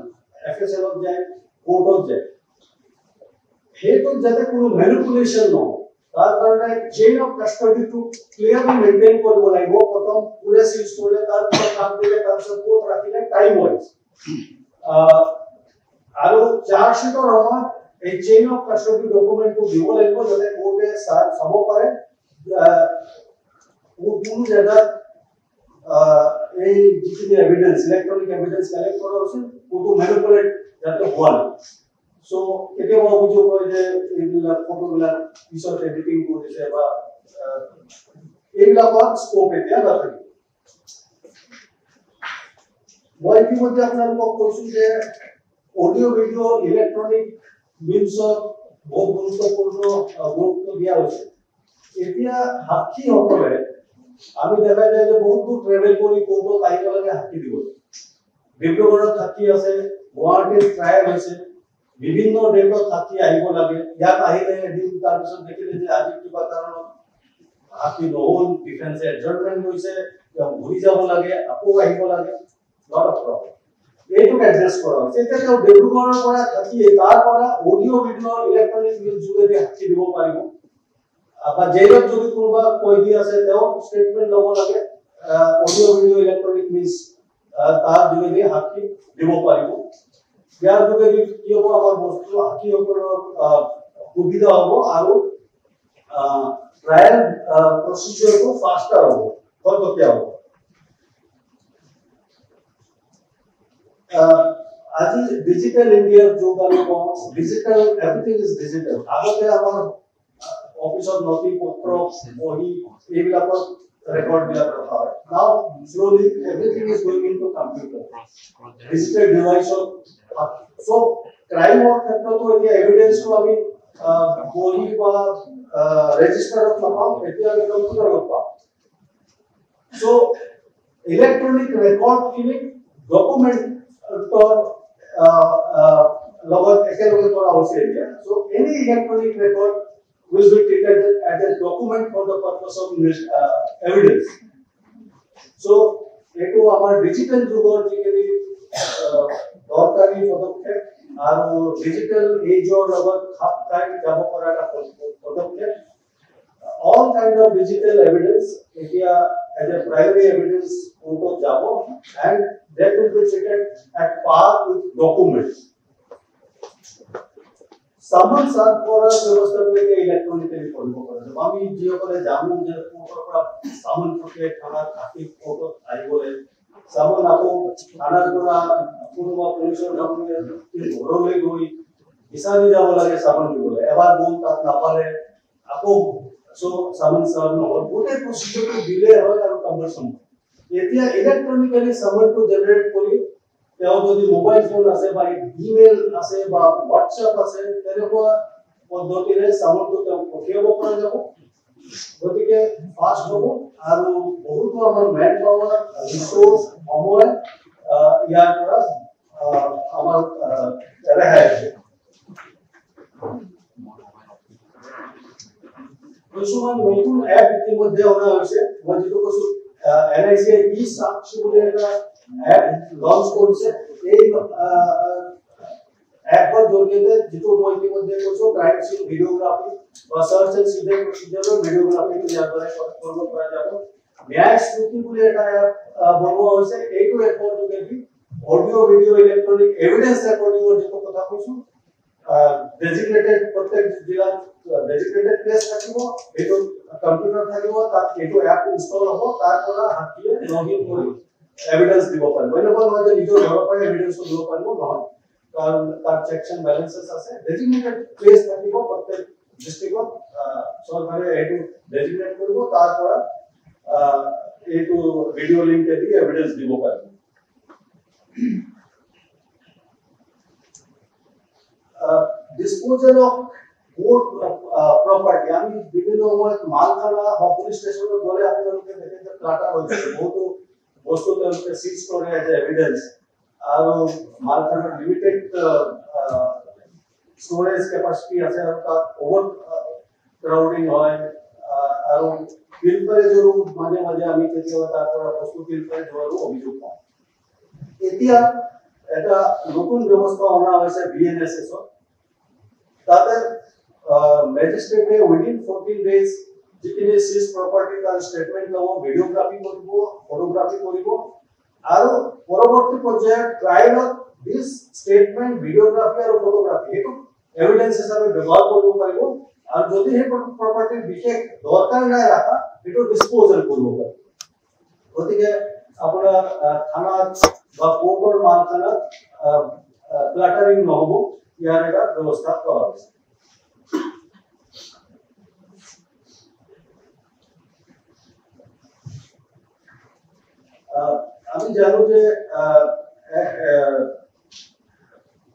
এফএছএলত যায়, কোৰ্টত যায়। সেইটোত যাতে কোনো মেনিপুলেশ্যন নহয়, তাৰ কাৰণে চেইন অফ কাষ্টডিটো ক্লিয়াৰলি মেইনটেইন কৰিব লাগিব। প্ৰথম পুলিচ ইউজ কৰিলে, তাৰপিছত কাম দিলে, তাৰপিছত কোৰ্ট ৰাখিলে, টাইম ৱাইজ। আৰু চাৰ্জশ্বিটৰ সময়ত এই চেইন অফ কাষ্টডি ডকুমেণ্টটো দিব লাগিব, যাতে কোৰ্টে চাব পাৰে কোনো জেগাত এই যিখিনি এভিডেন্স, ইলেক্ট্ৰনিক এভিডেন্স কালেক্ট কৰা হৈছিল, কোনো মেনিপুলেট যাতে হোৱা নাই। চ' কেতিয়াবা অভিযোগ হয় যে এইবিলাক ফটোবিলাক পিছত এডিটিং কৰিছে বা এইবিলাকৰ স্কোপ এতিয়া নাথাকিব। মই ইতিমধ্যে আপোনালোকক কৈছো যে অডিঅ' ভিডিঅ' ইলেক্ট্ৰনিক মিনছত বহুত গুৰুত্ব দিয়া হৈছে। এতিয়া সাক্ষীসকলে আমি দেখা যায় যে বহুত দূৰ ট্ৰেভেল কৰি কোৰ্টত আহিব লাগে সাক্ষী দিব। ডিব্ৰুগড়ত সাক্ষী আছে, গুৱাহাটীত ট্ৰায়েল হৈছে, বিভিন্ন ডেটত সাক্ষী আহিব লাগে। ইয়াত আহিলে এদিন, তাৰপিছত দেখিলে যে আজি কিবা কাৰণত সাক্ষী নহ'ল, ডিফেন্সে এডজাৰ্টমেণ্ট লৈছে, ঘূৰি যাব লাগে, আকৌ আহিব লাগে, লট অফ প্ৰব্লেম। এইটোক এড্ৰেছ কৰা হৈছে। এতিয়া তেওঁ ডিব্ৰুগড়ৰ পৰা সাক্ষী, তাৰ পৰা অডিঅ' ভিডিঅ' ইলেক্ট্ৰনিক মিডিয়াৰ যোগেদি সাক্ষী দিব পাৰিব। বা জেলত যদি কোনোবা কয়দী আছে, তেওঁ ষ্টেটমেণ্ট ল'ব লাগে, অডিঅ' ভিডিঅ' ইলেক্ট্ৰনিক মিডিয়া তাৰ যোগেদি সাক্ষী দিব পাৰিব। ইয়াৰ যোগেদি কি হ'ব, আমাৰ বস্তু সাক্ষীসকলৰ সুবিধা হ'ব আৰু ট্ৰায়েল প্ৰচিডিউৰটো ফাষ্টাৰ হ'ব, খৰতকীয়া হ'ব। আজি ডিজিটেল ইণ্ডিয়াৰ যুগ আমি কওঁ, ডিজিটেল এভৰিথিং ইজ ডিজিটেল। আগতে আমাৰ অফিসত নথি পত্ৰ বহি এইবিলাকত ৰেকৰ্ড বিলাক ৰখা হয়। নাও slowly everything is going into computer, digital device-ত। so ক্ৰাইমৰ ক্ষেত্ৰতো এতিয়া এভিডেন্সটো আমি বহি বা ৰেজিষ্টাৰত নাপাওঁ, এতিয়া আমি কম্পিউটাৰত পাওঁ। so ইলেক্ট্ৰনিক ৰেকৰ্ডখিনি ডকুমেণ্টৰ লগত একেলগে কৰা হৈছে এতিয়া। so any electronic record will be treated as a document for the purpose of evidence. So, eto amar digital jugar jikini dorkari podokkhep aru digital age or logot khap khai jabo kora eta podokkhep, all kind of digital evidence etia as a primary evidence court jabo, and that will be treated at par with documents. Someone serve for a व्यवस्था पे electronically follow करे আমি যে করে জামু যে quota সামন করতে থানা কাটি ফটো আই বলে সামন আপো থানা কোনা পুরো পুলিশের সামনে ঘরলে গই ইসানি যাব লাগে সামন বলে এবার বল তা না পারে আপো সো সামন সামন হল গোটে প্রসিডিউর ডিলে হয় আর কম্পালসন এতিয়া ইলেক্ট্রনিক্যালি সামন টু জেনারেট করি তেও যদি মোবাইল ফোন আছে বা ইমেল আছে বা হোয়াটসঅ্যাপ আছে তেনেকুৱা পদ্ধতিৰে সামনটো পঠিয়াব পৰা যাব গতিকে ফাস্ট হ'ব আৰু বহুতো আমাৰ মেন পাৱাৰ ৰিসোৰ্স সময় ইয়াৰ পৰা আমাৰ ৰেহাই আছে কিছুমান নতুন এপ ইতিমধ্যে অনা হৈছে মই যেটো কৈছো এনআইসি ই সাক্ষী বুলি এটা এপ লঞ্চ কৰিছে এই এপৰ জৰিয়তে যেটো মই ইতিমধ্যে কৈছো ক্ৰাইম সিন ভিডিওগ্ৰাফি বা সাৰ্চ এন্ড সিজন প্ৰসিডিউৰৰ ভিডিওগ্ৰাফি ইয়াৰ দ্বাৰা কৰিব পৰা যাব ন্যায় শ্ৰুতি বুলি এটা এপ বনোৱা হৈছে এইটো এপৰ যোগেদি অডিও ভিডিও ইলেক্ট্ৰনিক এভিডেন্স ৰেকৰ্ডিংৰ যেটো কথা কৈছো ডেজিগনেটেড প্ৰত্যেক জিলাত ডেজিগনেটেড প্লেস থাকিব এটো কম্পিউটাৰ থাকিব তাত এটো এপ ইনষ্টল হ'ব তাৰ পৰা হাতিয়ে লগইন কৰি এভিডেন্স দিব পাৰিব এনেকুৱা নহয় যে নিজৰ ঘৰৰ পৰা এভিডেন্স দিব পাৰিব নহয় কাৰণ তাৰ চেকছ এণ্ড বেলেন্সেছ আছে ডেজিগনেটেড প্লেস থাকিব প্ৰত্যেক ডিস্ট্ৰিক্টত চৰকাৰে এটো ডেজিগনেট কৰিব তাৰ পৰা এটো ভিডিও লিংক দি এভিডেন্স দিব পাৰিব disposal of court property আমি বিভিন্ন সময় মালখানা বা পুলিশ স্টেশনে গলে আপোনালোকে দেখে যে প্লাটার হইছে বহুত বস্তু তেওঁলোকে সিজ কৰে এজ এভিডেন্স আৰু মালখানাৰ লিমিটেড স্টোৰেজ ক্যাপাসিটি আছে আৰু তাত ওভাৰ ক্ৰাউডিং হয় আৰু ফিল্টাৰেজৰো মাঝে মাঝে আমি কেতিয়াবা তাৰ পৰা বস্তু ফিল্টাৰেজ হোৱাৰো অভিযোগ পাওঁ এতিয়া এটা নতুন ব্যৱস্থা অনা হৈছে বিএনএসএস তাতে ম্যাজিস্ট্ৰেটে উইদিন 14 ডেজ যিখিনি সিজ প্ৰপাৰ্টি তাৰ স্টেটমেন্ট লব ভিডিওগ্ৰাফি কৰিব ফটোগ্ৰাফি কৰিব আৰু পৰৱৰ্তী পৰ্যায়ত ট্ৰায়ালত দিস স্টেটমেন্ট ভিডিওগ্ৰাফি আৰু ফটোগ্ৰাফি এটো এভিডেন্স হিচাপে ব্যৱহাৰ কৰিব পাৰিব আৰু যদি হে প্ৰপাৰ্টি বিশেষ দৰকাৰ নাই ৰাখা এটো ডিসপোজাল কৰিব পাৰিব গতিকে আপোনাৰ থানা বা কোৰ্টৰ মালখানাত ক্লাটাৰিং নহব ইয়াৰ এটা ব্যৱস্থা কৰা হৈছে আমি জানো যে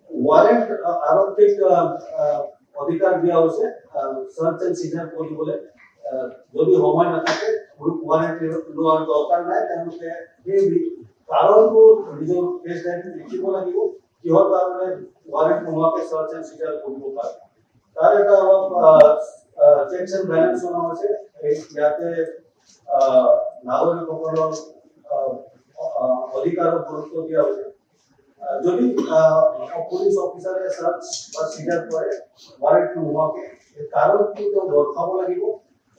ওয়াৰেন্ট আৰক্ষীক অধিকাৰ দিয়া হৈছে সাৰ্চ এন্ড সিজন কৰিবলৈ যদি সময় নাথাকে ওয়াৰেন্ট লোৱাৰ দৰকাৰ নাই তেওঁলোকে এই কাৰণটো নিজৰ কেছ ডায়েৰীত লিখিব লাগিব কিহৰ কাৰণে ওয়াৰেন্ট নোহোৱাকৈ সাৰ্চ এন্ড সিজন কৰিব পাৰে তাৰ এটা অলপ চেকছ এন্ড বেলেন্স অনা হৈছে ইয়াতে নাগৰিকসকলৰ অধিকাৰৰ গুৰুত্ব দিয়া হৈছে যদি পুলিশ অফিসাৰে সাৰ্চ বা সিজন কৰে ওয়াৰেন্ট নোহোৱাকৈ কাৰণটো দৰ্শাব লাগিব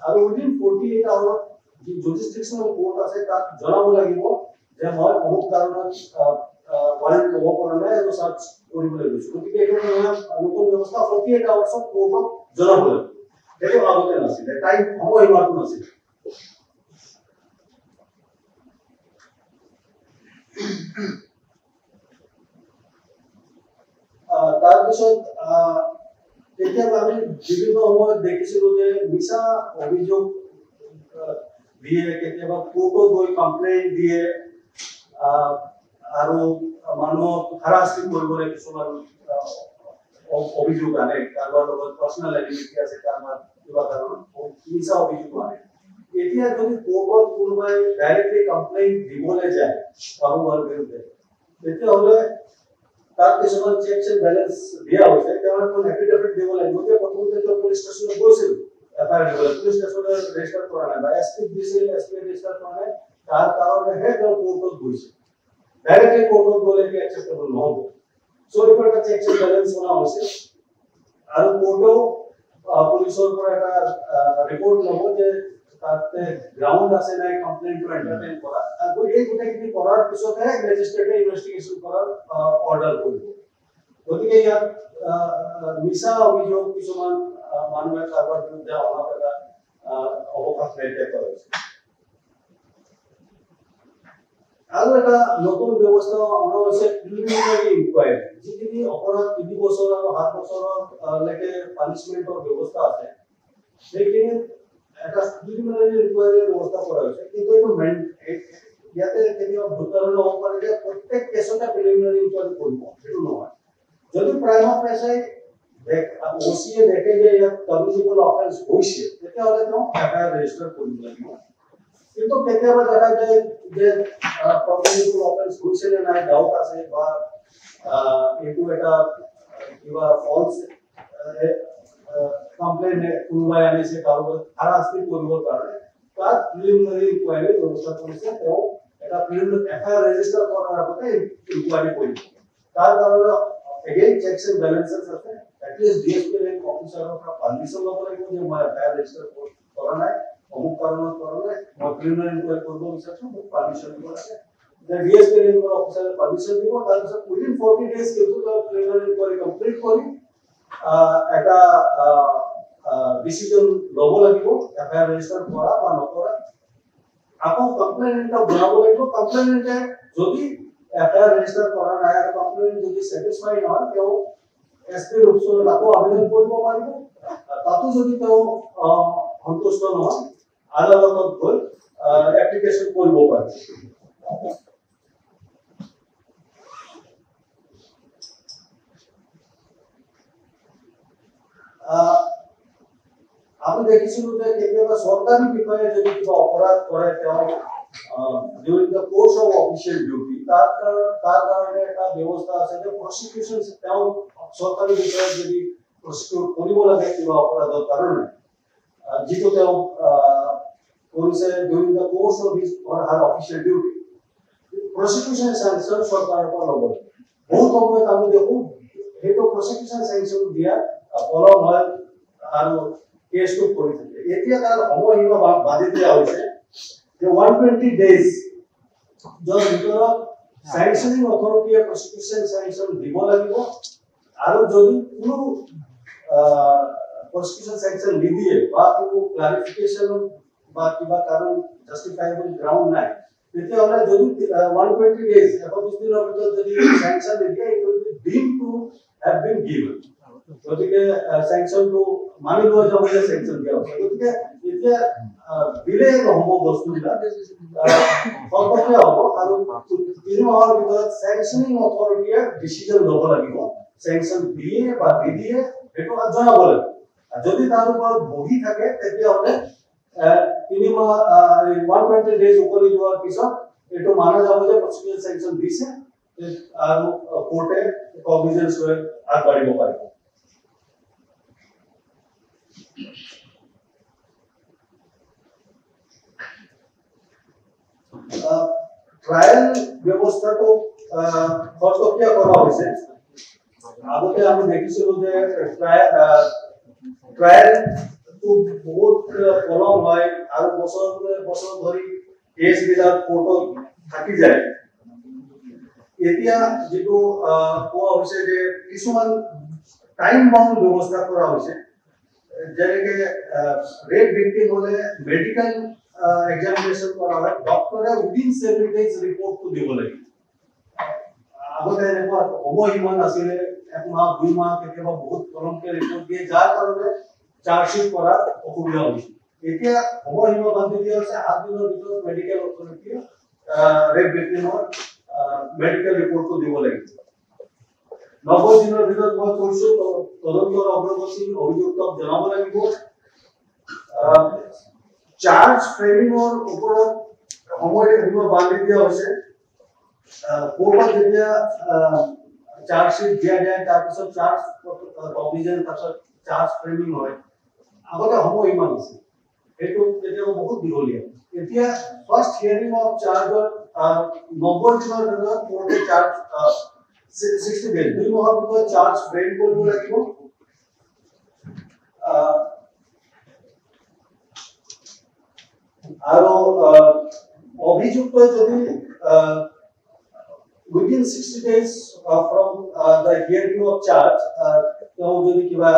আৰু উইদিন 48 আৱাৰত যি জুডিসডিকশনাল কোৰ্ট আছে তাক জনাব লাগিব যে মই অমুক কাৰণত ওয়াৰেন্ট ল'ব পৰা নাই আৰু সাৰ্চ কৰিবলৈ গৈছো গতিকে এইটো নতুন ব্যৱস্থা 48 আৱাৰ্ছত কোৰ্টক জনাব লাগিব এইটো আগতে নাছিলে টাইম সময় ইমানটো নাছিলে তাৰপিছত এতিয়া আমি বিভিন্ন সময়ত দেখিছিলো যে মিছা অভিযোগ দিয়ে কেতিয়াবা কোৰ্টত গৈ কমপ্লেইন দিয়ে আৰু মানুহক হাৰাশিং কৰিবলৈ কিছুমান অভিযোগ আনে কাৰোবাৰ লগত পাৰ্সোনাল এনিমিটি আছে কাৰোবাৰ কিবা কাৰণত মিছা অভিযোগ আনে এতিয়া যদি কোৰ্টত কোনোবাই ডাইৰেক্টলি কমপ্লেইন দিবলৈ যায় কাৰোবাৰ বিৰুদ্ধে তেতিয়াহ'লে তাৰ কিছুমান চেকছ এন্ড বেলেন্স দিয়া হৈছে তেওঁৰ কোন এফিডেভিট দিব লাগিব যে প্ৰথমতে পুলিশ ষ্টেচনত গৈছিল এফআইআৰ দিব পুলিশ ষ্টেচনে ৰেজিষ্টাৰ কৰা নাই বা এসপি দিছিল এসপি ৰেজিষ্টাৰ কৰা নাই তাৰ কাৰণে হে তেওঁ কোৰ্টত গৈছিল ডাইৰেক্টলি কোৰ্টত গ'লে কি একচেপ্টেবল নহব সো এইটো এটা চেকছ এন্ড বেলেন্স হোৱা হৈছে আৰু কোৰ্টও পুলিশৰ পৰা এটা ৰিপৰ্ট ল'ব যে তাতে গ্ৰাউণ্ড আছে নাই কমপ্লেইনটো এণ্টাৰটেইন কৰা আৰু এই গোটেইখিনি কৰাৰ পিছতহে মেজিষ্ট্ৰেটে ইনভেষ্টিগেশ্যন কৰাৰ অৰ্ডাৰ কৰিব। গতিকে ইয়াত মিছা অভিযোগ কিছুমান মানুহে কাৰোবাৰ বিৰুদ্ধে অনাৰ এটা অৱকাশ নাইকিয়া কৰা হৈছে। আৰু এটা নতুন ব্যৱস্থা অনা হৈছে প্ৰিলিমিনাৰী ইনকুৱাৰী, যিখিনি অপৰাধ 3 বছৰ আৰু 7 বছৰলৈকে পানিছমেণ্টৰ ব্যৱস্থা আছে সেইখিনি এটা প্ৰিলিমিনাৰী ইনকুৱাৰীৰ ব্যৱস্থা কৰা হৈছে। কিন্তু এইটো ইয়াতে কেতিয়াবা ভুল ধাৰণা হ'ব পাৰে যে প্ৰত্যেক কেছতে প্ৰিলিমিনাৰী ইনকুৱাৰী কৰিব, সেইটো নহয়। যদি প্ৰাইমা ফেচাই ওচিয়ে দেখে যে ইয়াত কমিউনিকেবল অফেন্স হৈছে তেতিয়াহ'লে তেওঁ এফআইআৰ ৰেজিষ্টাৰ কৰিব লাগিব। কিন্তু কেতিয়াবা দেখা যায় যে কমিউনিকেবল অফেন্স হৈছে নে নাই ডাউট আছে বা এইটো এটা কিবা ফলছ কমপ্লেইন কোনোবাই আনিছে কাৰোবাৰ হাৰাশাস্তি কৰিবৰ কাৰণে তাত প্ৰিলিমিনাৰী ইনকুৱাৰীৰ ব্যৱস্থা কৰিছে। তেওঁ এটা প্ৰিলিমিনাৰী এফআইআৰ ৰেজিষ্টাৰ কৰাৰ আগতে ইনকুৱাৰী কৰিব। তাৰ কাৰণে again checks and balances আছে। এটলিষ্ট ডিএসপি ৰেংক অফিচাৰৰ পৰা পাৰমিশন ল'ব লাগিব যে মই এফআইআৰ ৰেজিষ্টাৰ কৰা নাই, অমুক কাৰণত কৰা নাই, মই প্ৰিলিমিনাৰী ইনকুৱাৰী কৰিব বিচাৰিছো, মোক পাৰমিশন দিব লাগে। ডিএসপি ৰেংকৰ অফিচাৰে পাৰমিশন দিব, তাৰপিছত উইদিন 40 days কিন্তু প্ৰিলিমিনাৰী ইনকুৱাৰী কমপ্লিট কৰি এটা ডিসিশন ল'ব লাগিব এফআইআৰ ৰেজিষ্টাৰ কৰা বা নকৰা। আকৌ কমপ্লেইনটক জনাব লাগিব। কমপ্লেইনটে যদি এফআইআৰ ৰেজিষ্টাৰ কৰা নাই আৰু কমপ্লেইন যদি স্যাটিসফাই নহয় তেওঁ এসপিৰ অফিচত আকৌ আবেদন কৰিব পাৰিব। তাতো যদি তেওঁ সন্তুষ্ট নহয় আদালতত গৈ এপ্লিকেশন কৰিব পাৰিব। আমি দেখিছিলো যে কেতিয়াবা সরকারি বিষয়ে যদি কিবা অপরাধ করে তেওঁ during the course of official duty তার কারণে একটা ব্যবস্থা আছে যে প্রসিকিউশন তেওঁ সরকারি বিষয়ে যদি প্রসিকিউট কৰিব লাগে কিবা অপৰাধৰ কাৰণে যিটো তেওঁ কৰিছে during the course of his or her official duty prosecution sanction সৰকাৰৰ পৰা ল'ব লাগে। বহুত সময়ত আমি দেখো সেইটো prosecution sanction দিয়া পলম হয় আৰু কেছটো কৰি থাকে। এতিয়া তাৰ সময়সীমা বান্ধি দিয়া হৈছে যে 120 days য'ৰ ভিতৰত স্যাংশনিং অথৰিটিয়ে প্ৰসিকিউশন স্যাংশন দিব লাগিব আৰু যদি কোনো প্ৰসিকিউশন স্যাংশন নিদিয়ে বা কোনো ক্লাৰিফিকেশন বা কিবা কাৰণ জাস্টিফাইবল গ্ৰাউণ্ড নাই তেতিয়াহ'লে যদি 120 days 120 দিনৰ ভিতৰত যদি স্যাংশন নিদিয়ে it will be deemed to have been given. গতিকে স্যাংশনটো মানি লোৱা যাব যে স্যাংশন দিয়া হৈছে। গতিকে এতিয়া বিলে নহ'ব বস্তুবিলাক সৰ্বতে হ'ব আৰু 3 মাহৰ ভিতৰত স্যাংশনিং অথৰিটিয়ে ডিচিজন ল'ব লাগিব। স্যাংশন দিয়ে বা নিদিয়ে সেইটো জনাব লাগিব। যদি তাৰ ওপৰত বহি থাকে তেতিয়াহ'লে 3 মাহ 120 days উকলি যোৱাৰ পিছত এইটো মানা যাব যে প্ৰসিকিউশন স্যাংশন দিছে আৰু কোৰ্টে কগনিজেন্স লৈ আগবাঢ়িব পাৰিব। ট্ৰায়াল ব্যবস্থাটো খৰতকীয়া কৰা হৈছে। আগতে আমি দেখিছিলো যে ট্ৰায়ালটো বহুত পলম হয় আৰু বছৰ ধৰি কেছবিলাক কোৰ্টত থাকি যায়। এতিয়া যেটো কোৱা হৈছে যে কিছুমান টাইম বাউন্ড ব্যৱস্থা কৰা হৈছে, যেনেকে ৰেপ ভিক্টিম হলে মেডিকেল এক্সামিনেশন কৰা হয়, ডক্টৰে উইদিন 7 days ৰিপোৰ্ট দিব লাগে। আগতে এনেকুৱা সময়সীমা নাছিলে, 1 মাহ 2 মাহ কেতিয়াবা বহুত কমকে ৰিপোৰ্ট দিয়ে যাৰ কাৰণে চাৰ্জশিট কৰা অসুবিধা হৈছিল। এতিয়া সময়সীমা বান্ধি দিয়া হৈছে 7 দিনৰ ভিতৰত মেডিকেল অথৰিটিয়ে ৰেপ ভিক্টিমৰ মেডিকেল ৰিপোৰ্টটো দিব লাগিব। 90 দিনৰ ভিতৰত মই কৈছো তদন্তৰ অগ্ৰগতি অভিযুক্তক জনাব লাগিব। চাৰ্জ ফ্ৰেমিংৰ ওপৰত সময়সীমা বান্ধি দিয়া হৈছে। কোৰ্টত যেতিয়া চাৰ্জশিট দিয়া যায় তাৰপিছত চাৰ্জ কগনিজেন্স তাৰপিছত চাৰ্জ ফ্ৰেমিং হয়। আগতে সময়সীমা দিছিল, সেইটো কেতিয়াবা বহুত দীঘলীয়া। এতিয়া ফাৰ্ষ্ট হিয়াৰিং অফ চাৰ্জৰ 90 দিনৰ ভিতৰত কোৰ্টে চাৰ্জ 60 days 2 মাহৰ ভিতৰত চাৰ্জ ফ্ৰেম কৰিব লাগিব। আৰু অভিযুক্ত যদি within 60 days from the hearing of charge তেওঁ যদি কিবা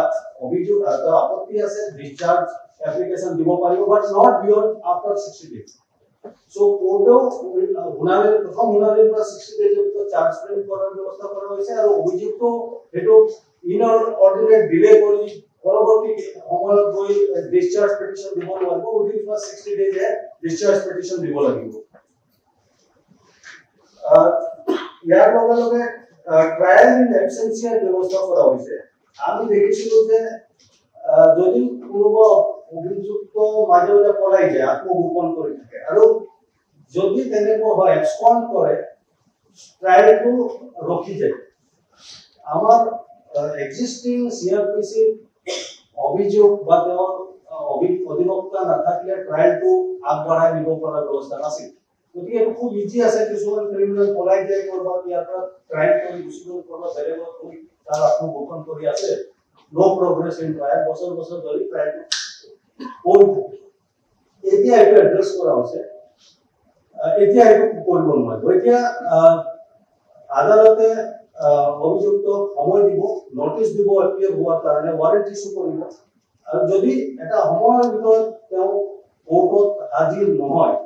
অভিযোগ আপত্তি আছে discharge application দিব পাৰিব but not beyond after 60 days. So কোৰ্টেও শুনানিৰ প্ৰথম শুনানিৰ পৰা 60 days ভিতৰত চাৰ্জ ফ্ৰেম কৰাৰ ব্যৱস্থা কৰা হৈছে আৰু অভিযুক্ত হেতু ইনঅৰ্ডিনেট ডিলে কৰি পৰৱৰ্তী সময়ত গৈ ডিসচাৰ্জ পিটিশন দিব লাগিব উইদিন 60 days ডিসচাৰ্জ পিটিশন দিব লাগিব ইয়াৰ লগে লগে ট্ৰায়াল ইন এবসেন্সিয়াৰ ব্যৱস্থা কৰা হৈছে আমি দেখিছিলো যে যদি কোনোবা অভিযুক্ত মাজে মাজে পলাই যায় আত্মগোপন কৰি থাকে আৰু যদি তেনেকুৱা হয় এক্সপন্ড কৰে ট্ৰায়ালটো ৰখি যায় আমাৰ এক্সিস্টিং সিআৰপিসি অভিযোগ বা তেওঁৰ অধিবক্তা নাথাকিলে ট্ৰায়ালটো আগবঢ়াই নিব পৰা ব্যৱস্থা নাছিল গতিকে এইটো খুব ইজি আছে কিছুমান ক্ৰিমিনেল পলাই যায় কৰবা ইয়াৰ পৰা ট্ৰায়াল কৰি গুচি গ'ল কৰবা বেলেগত গৈ তাৰ আত্মগোপন কৰি আছে নো প্ৰগ্ৰেছ ইন ট্ৰায়াল বছৰ বছৰ ধৰি ট্ৰায়ালটো হৈ থাকে এতিয়া এইটো এড্ৰেছ কৰা হৈছে এতিয়া এইটো কৰিব নোৱাৰিব এতিয়া আদালতে অভিযুক্ত সময় দিব নোটিছ দিব এপিয়াৰ হোৱাৰ কাৰণে ৱাৰেণ্ট ইস্যু কৰিব আৰু যদি এটা সময়ৰ ভিতৰত তেওঁ কোৰ্টত হাজিৰ নহয়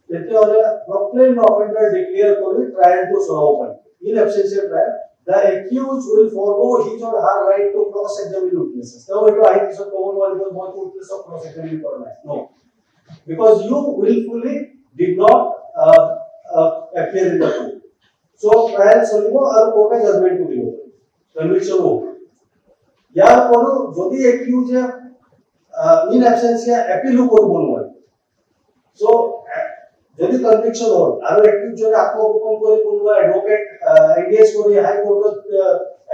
তেতিয়াহ'লে প্ৰক্লেইমড অফেন্ডাৰ ডিক্লেয়াৰ কৰি ট্ৰায়ালটো চলাব পাৰিব in absentia trial the accused will forego his or her right to cross examine witnesses তেওঁ এইটো আহি পিছত ক'ব নোৱাৰিব মই witnessক cross examine কৰা নাই no because you willfully did not appear in the court so trial চলিব আৰু কোৰ্টে জাজমেন্টটো দিব কনভিকশন হ'ব ইয়াৰ উপৰিও যদি একিউজে ইন এবসেন্সিয়া এপিল কৰিব নোৱাৰে so যদি কনভিকশন হ'ল আৰু একিউজ যদি আত্মগোপন কৰি কোনোবা এডভোকেট এংগেজ কৰি হাই কোৰ্টত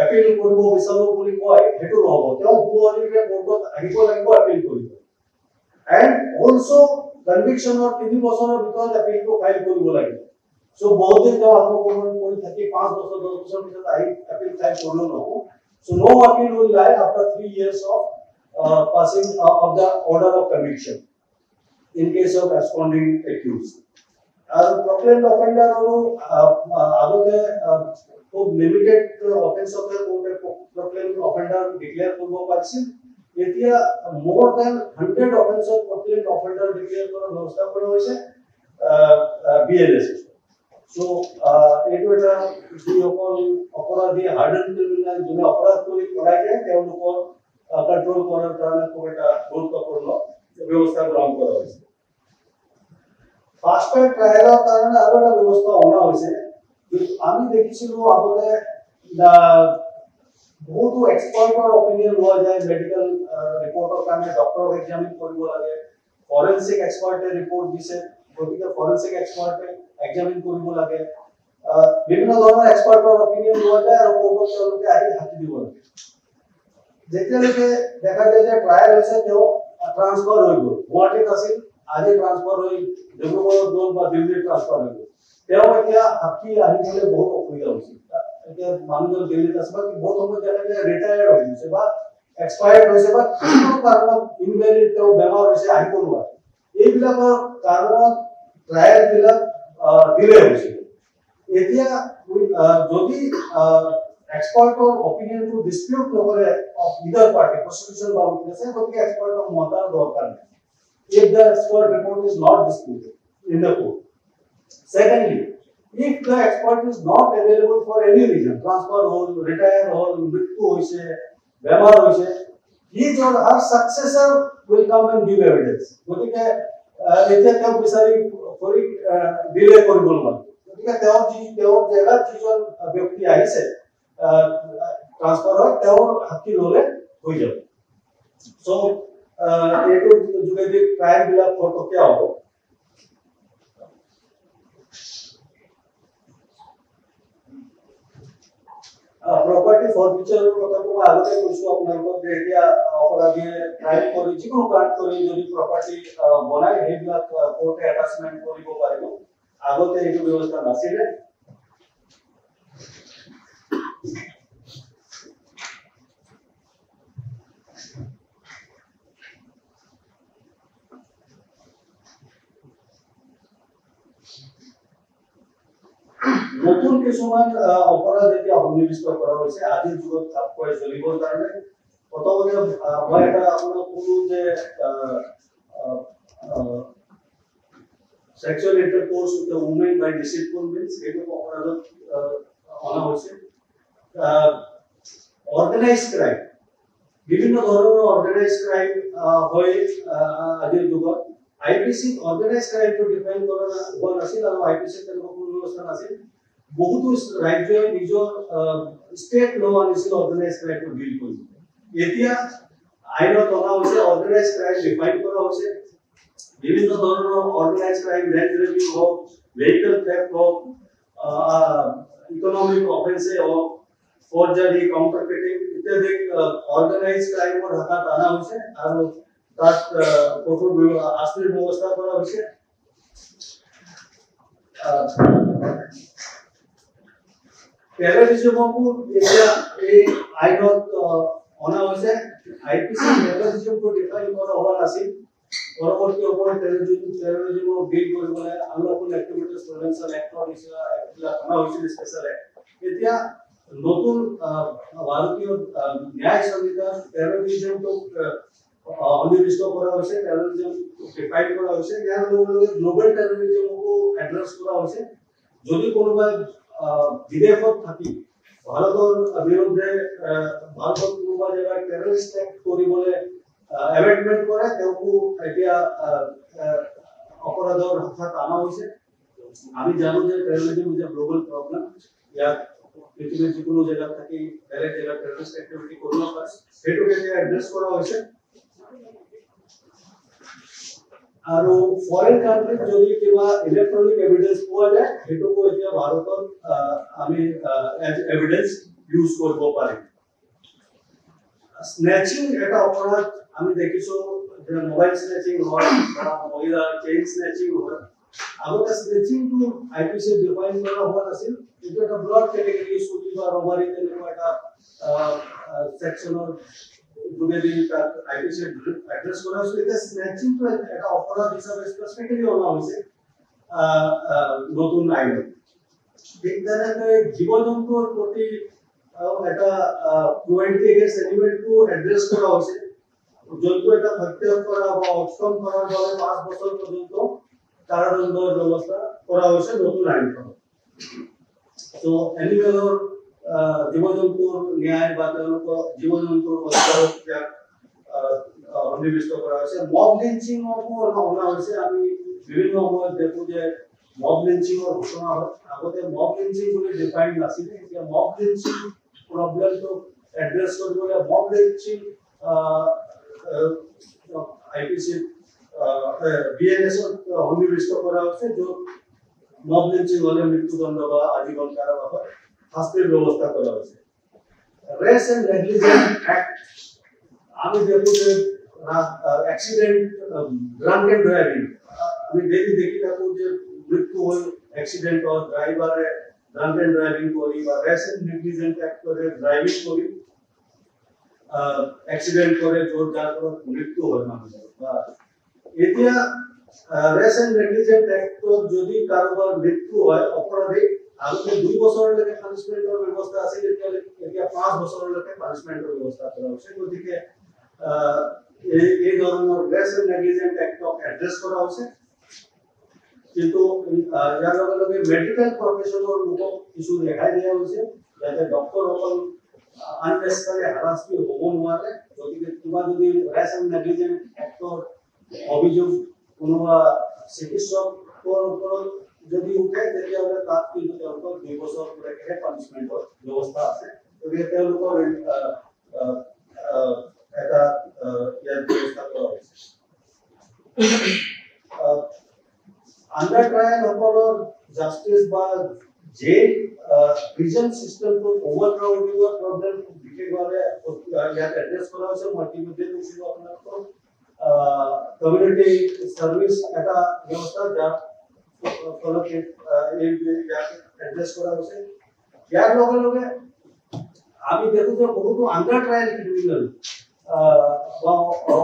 এপিল কৰিব বিচাৰো বুলি কয় হেতু নহব তেওঁ পুৰণিৰে কোৰ্টত আহিব লাগিব এপিল কৰিব এণ্ড অলসো কনভিকশনৰ 3 বছৰৰ ভিতৰত এপিলটো ফাইল কৰিব লাগিব so বহুত দিন তেওঁ আত্মগোপন কৰি থাকি 5 বছৰ 10 বছৰ পিছত আহি এপিল ফাইল কৰিব নহব so no appeal will lie after 3 years of passing of the order of conviction in case of absconding accused আৰু প্ৰক্লেইমড অফেন্ডাৰ আৰু আগতে খুব লিমিটেড অফেন্সতে কোৰ্টে প্ৰক্লেইমড অফেন্ডাৰ ডিক্লেয়াৰ কৰিব পাৰিছিল এতিয়া মোৰ দেন 100 অফেন্সত প্ৰক্লেইমড অফেন্ডাৰ ডিক্লেয়াৰ কৰাৰ ব্যৱস্থা কৰা হৈছে বিএলএছ সো এইটো এটা যিসকল অপৰাধী হাৰ্ডেন ক্ৰিমিনেল যোনে অপৰাধ কৰি পলাই যায় তেওঁলোকৰ কণ্ট্ৰোল কৰাৰ কাৰণে খুব এটা গুৰুত্বপূৰ্ণ ব্যৱস্থা গ্ৰহণ কৰা হৈছে ফাষ্ট ট্ৰেক ট্ৰায়ালৰ কাৰণে আৰু এটা ব্যৱস্থা অনা হৈছে আমি দেখিছিলো আগতে বহুতো এক্সপাৰ্টৰ অপিনিয়ন লোৱা যায় মেডিকেল ৰিপৰ্টৰ কাৰণে ডক্টৰক এক্সামিন কৰিব লাগে ফৰেনসিক এক্সপাৰ্টে ৰিপৰ্ট দিছে গতিকে ফৰেনসিক এক্সপাৰ্টে এক্সামিন কৰিব লাগে বিভিন্ন ধৰণৰ এক্সপাৰ্টৰ অপিনিয়ন লোৱা যায় আৰু কোৰ্টত তেওঁলোকে আহি হাতি দিব লাগে যেতিয়ালৈকে দেখা যায় যে ট্ৰায়াল হৈছে তেওঁ ট্ৰান্সফাৰ হৈ গ'ল গুৱাহাটীত আছিল আজি ট্ৰান্সফাৰ হৈ ডিব্ৰুগড়ত গ'ল বা দিল্লীত ট্ৰান্সফাৰ হৈ গ'ল তেওঁ এতিয়া হাতি আহিবলৈ বহুত অসুবিধা হৈছে এতিয়া মানুহজন দিল্লীত আছে বা বহুত সময় দেখা যায় ৰিটায়াৰ হৈ গৈছে বা এক্সপায়াৰ্ড হৈছে বা কোনো কাৰণত ইনভেলিড তেওঁ বেমাৰ হৈছে আহিব নোৱাৰে এইবিলাকৰ কাৰণত ট্ৰায়ালবিলাক ডিলে হৈছে এতিয়া যদি এক্সপাৰ্টৰ অপিনিয়নটো ডিসপিউট নকৰে ইদাৰ পাৰ্টি প্ৰসিকিউশন বা উইটনেছে গতিকে এক্সপাৰ্টৰ মতাৰ দৰকাৰ নাই if the expert report is not disputed in the court secondly if the expert is not available for any reason transfer hole retire hole mrityu hoise bemar hoise his or her successor will come and give evidence gotike etia তেওঁ বিচাৰি কৰি delay কৰিব নোৱাৰে গতিকে তেওঁৰ জেগাত যিজন ব্যক্তি আহিছে ট্ৰান্সফাৰ হয় তেওঁৰ হাতি ললে হৈ যাব সো এইটো যোগেদি ট্ৰায়াল বিলাক ফটকীয়া হ'ব property forfeiture কথাটো মই আগতে কৈছো আপোনালোকক যে এতিয়া অপৰাধীয়ে ট্ৰায়াল কৰি যিকোনো কাণ্ড কৰি যদি প্ৰপাৰ্টি বনাই সেইবিলাক কোৰ্টে এটাচমেন্ট কৰিব পাৰিব আগতে এইটো ব্যৱস্থা নাছিলে কিছুমান অপৰাধ এতিয়া সন্নিৱিষ্ট কৰা হৈছে আজিৰ যুগত খাপ চলিবৰ কাৰণে প্ৰথমতে মই এটা আপোনাক কলো যে sexual intercourse with a woman by deceitful means এইটো অপৰাধত অনা হৈছে organized crime বিভিন্ন ধৰণৰ organized crime হয় আজিৰ যুগত IPC organized crime to define কৰা হোৱা নাছিল আৰু IPC তেনেকুৱা কোনো ব্যৱস্থা নাছিল বহুতো ৰাজ্যই নিজৰ ষ্টেট ল আনিছিল organized crime to deal কৰিব এতিয়া আইনত অনা হৈছে organized crime ডিফাইন কৰা হৈছে বিভিন্ন ধৰণৰ organized crime land grabbing হওক vehicle theft হওক economic offense হওক forgery counterfeiting ইত্যাদি organized crime ৰ হাতত অনা হৈছে আৰু তাত কঠোৰ শাস্তিৰ ব্যৱস্থা কৰা হৈছে টেৰৰিজমকো এতিয়া এই আইনত অনা হৈছে IPC টেৰৰিজমকো ডিফাইন কৰা হোৱা নাছিল পৰৱৰ্তী সময়ত টেৰৰিজমক ডিল কৰিবলৈ আনলফুল এক্টিভিটিজ প্ৰিভেনশ্যন এক্টৰ নিচিনা এইবিলাক অনা হৈছিল স্পেচিয়েল এক্ট এতিয়া নতুন ভাৰতীয় ন্যায় সংহিতা টেৰৰিজমক সন্নিৱিষ্ট কৰা হৈছে টেৰৰিজম ডিফাইন কৰা হৈছে ইয়াৰ লগে লগে গ্লোবেল টেৰৰিজমকো এড্ৰেছ কৰা হৈছে যদি কোনোবাই বিদেশত থাকি ভাৰতৰ বিৰুদ্ধে ভাৰতত কোনোবা জেগাত টেৰৰিষ্ট এক্ট কৰিবলৈ এমেন্ডমেন্ট কৰে তেওঁকো এতিয়া অপৰাধৰ হাতত অনা হৈছে আমি জানো যে terrorism is a global problem ইয়াত পৃথিৱীৰ যিকোনো জেগাত থাকি বেলেগ জেগাত টেৰৰিষ্ট এক্টিভিটি কৰিব পাৰে সেইটোকে এতিয়া এড্ৰেছ কৰা হৈছে আৰু ফৰেন কান্ট্ৰীত যদি কিবা ইলেক্ট্ৰনিক এভিডেন্স পোৱা যায় সেইটোকো এতিয়া ভাৰতত আমি এভিডেন্স ইউজ কৰিব পাৰিম স্নেচিং এটা অপৰাধ আমি দেখিছো যে মোবাইল স্নেচিং হয় বা মহিলা চেইন স্নেচিং হয় আগতে স্নেচিংটো IPC ডিফাইন কৰা হোৱা নাছিল এইটো এটা ব্ৰড কেটেগৰী চুৰি বা ৰবাৰী তেনেকুৱা এটা সেকশনৰ যোগেদি তাত IPC এড্ৰেছ কৰা হৈছে এতিয়া স্নেচিংটো এটা অপৰাধ হিচাপে স্পেচিফিকেলি অনা হৈছে নতুন আইনত ঠিক তেনেকৈ জীৱ জন্তুৰ প্ৰতি এটা ক্ৰুৱেল্টি এগেইনষ্ট এনিমেলটো এড্ৰেছ কৰা হৈছে জন্তু এটা হত্যা কৰা বা অক্ষম কৰাৰ বাবে 5 বছৰ পৰ্যন্ত কাৰাদণ্ডৰ ব্যৱস্থা কৰা হৈছে নতুন আইনখনত তো এনিমেলৰ জীৱ জন্তুৰ ন্যায় বা তেওঁলোকৰ জীৱ জন্তুৰ অধিকাৰক সন্নিৱিষ্ট কৰা হৈছে মব লিঞ্চিংকো অনা হৈছে আমি বিভিন্ন সময়ত দেখো যে মব লিঞ্চিংৰ ঘটনা হয় আগতে মব লিঞ্চিং বুলি ডিফাইন নাছিলে এতিয়া মব লিঞ্চিং প্ৰব্লেমটো এড্ৰেছ কৰিবলৈ মব লিঞ্চিং IPC BNS সন্নিৱিষ্ট কৰা হৈছে য'ত মব লিঞ্চিং হলে মৃত্যুদণ্ড বা আজীবন কাৰাবাস শাস্তিৰ ব্যৱস্থা কৰা হৈছে ৰেচ এণ্ড নেগলিজেন্স এক্ট আমি দেখো যে এক্সিডেন্ট ড্ৰাংকেন ড্ৰাইভিং আমি ডেইলি দেখি থাকো যে মৃত্যু হয় এক্সিডেন্টত ড্ৰাইভাৰে ড্ৰাংকেন ড্ৰাইভিং কৰি বা ৰেচ এণ্ড নেগলিজেন্স এক্ট কৰে ড্ৰাইভিং কৰি এক্সিডেন্ট কৰে য'ত যাৰ ফলত মৃত্যু হয় মানুহৰ বা এতিয়া ৰেচ এণ্ড নেগলিজেন্স এক্টত যদি কাৰোবাৰ মৃত্যু হয় অপৰাধী আগতে 2 বছৰলৈকে পানিশমেন্টৰ ব্যৱস্থা আছিল এতিয়া 5 বছৰলৈকে পানিশমেন্টৰ ব্যৱস্থা কৰা হৈছে গতিকে এই ধৰণৰ ৰেচ এণ্ড নেগলিজেন্স এক্টক এড্ৰেছ কৰা হৈছে কিন্তু ইয়াৰ লগে লগে মেডিকেল প্ৰফেশ্যনৰ লোকক কিছু ৰেহাই দিয়া হৈছে যাতে ডক্টৰসকল unnecessary harassment হ'ব নোৱাৰে গতিকে কিবা যদি ৰেচ এণ্ড নেগলিজেন্স এক্টৰ অভিযোগ কোনোবা চিকিৎসকৰ ওপৰত যদি উঠে তেতিয়াহ'লে তাত কিন্তু তেওঁলোকৰ 2 বছৰলৈকে পানিশমেন্টৰ ব্যৱস্থা আছে গতিকে তেওঁলোকৰ এটা ইয়াৰ ব্যৱস্থা কৰা হৈছে আণ্ডাৰ ট্ৰায়েল সকলৰ জাষ্টিছ বা জেল প্ৰিজন চিষ্টেমটো অভাৰক্ৰাউডিঙৰ প্ৰব্লেম বিশেষভাৱে ইয়াত এড্ৰেছ কৰা হৈছে মই ইতিমধ্যে কৈছিলোঁ আপোনালোকক কমিউনিটি সার্ভিস একটা ব্যবস্থা যার ফলত এই এড্রেস করা হয়েছে ইয়ার লগে লগে আমি দেখো যে বহুতো আন্ডার ট্রায়াল ক্রিমিনাল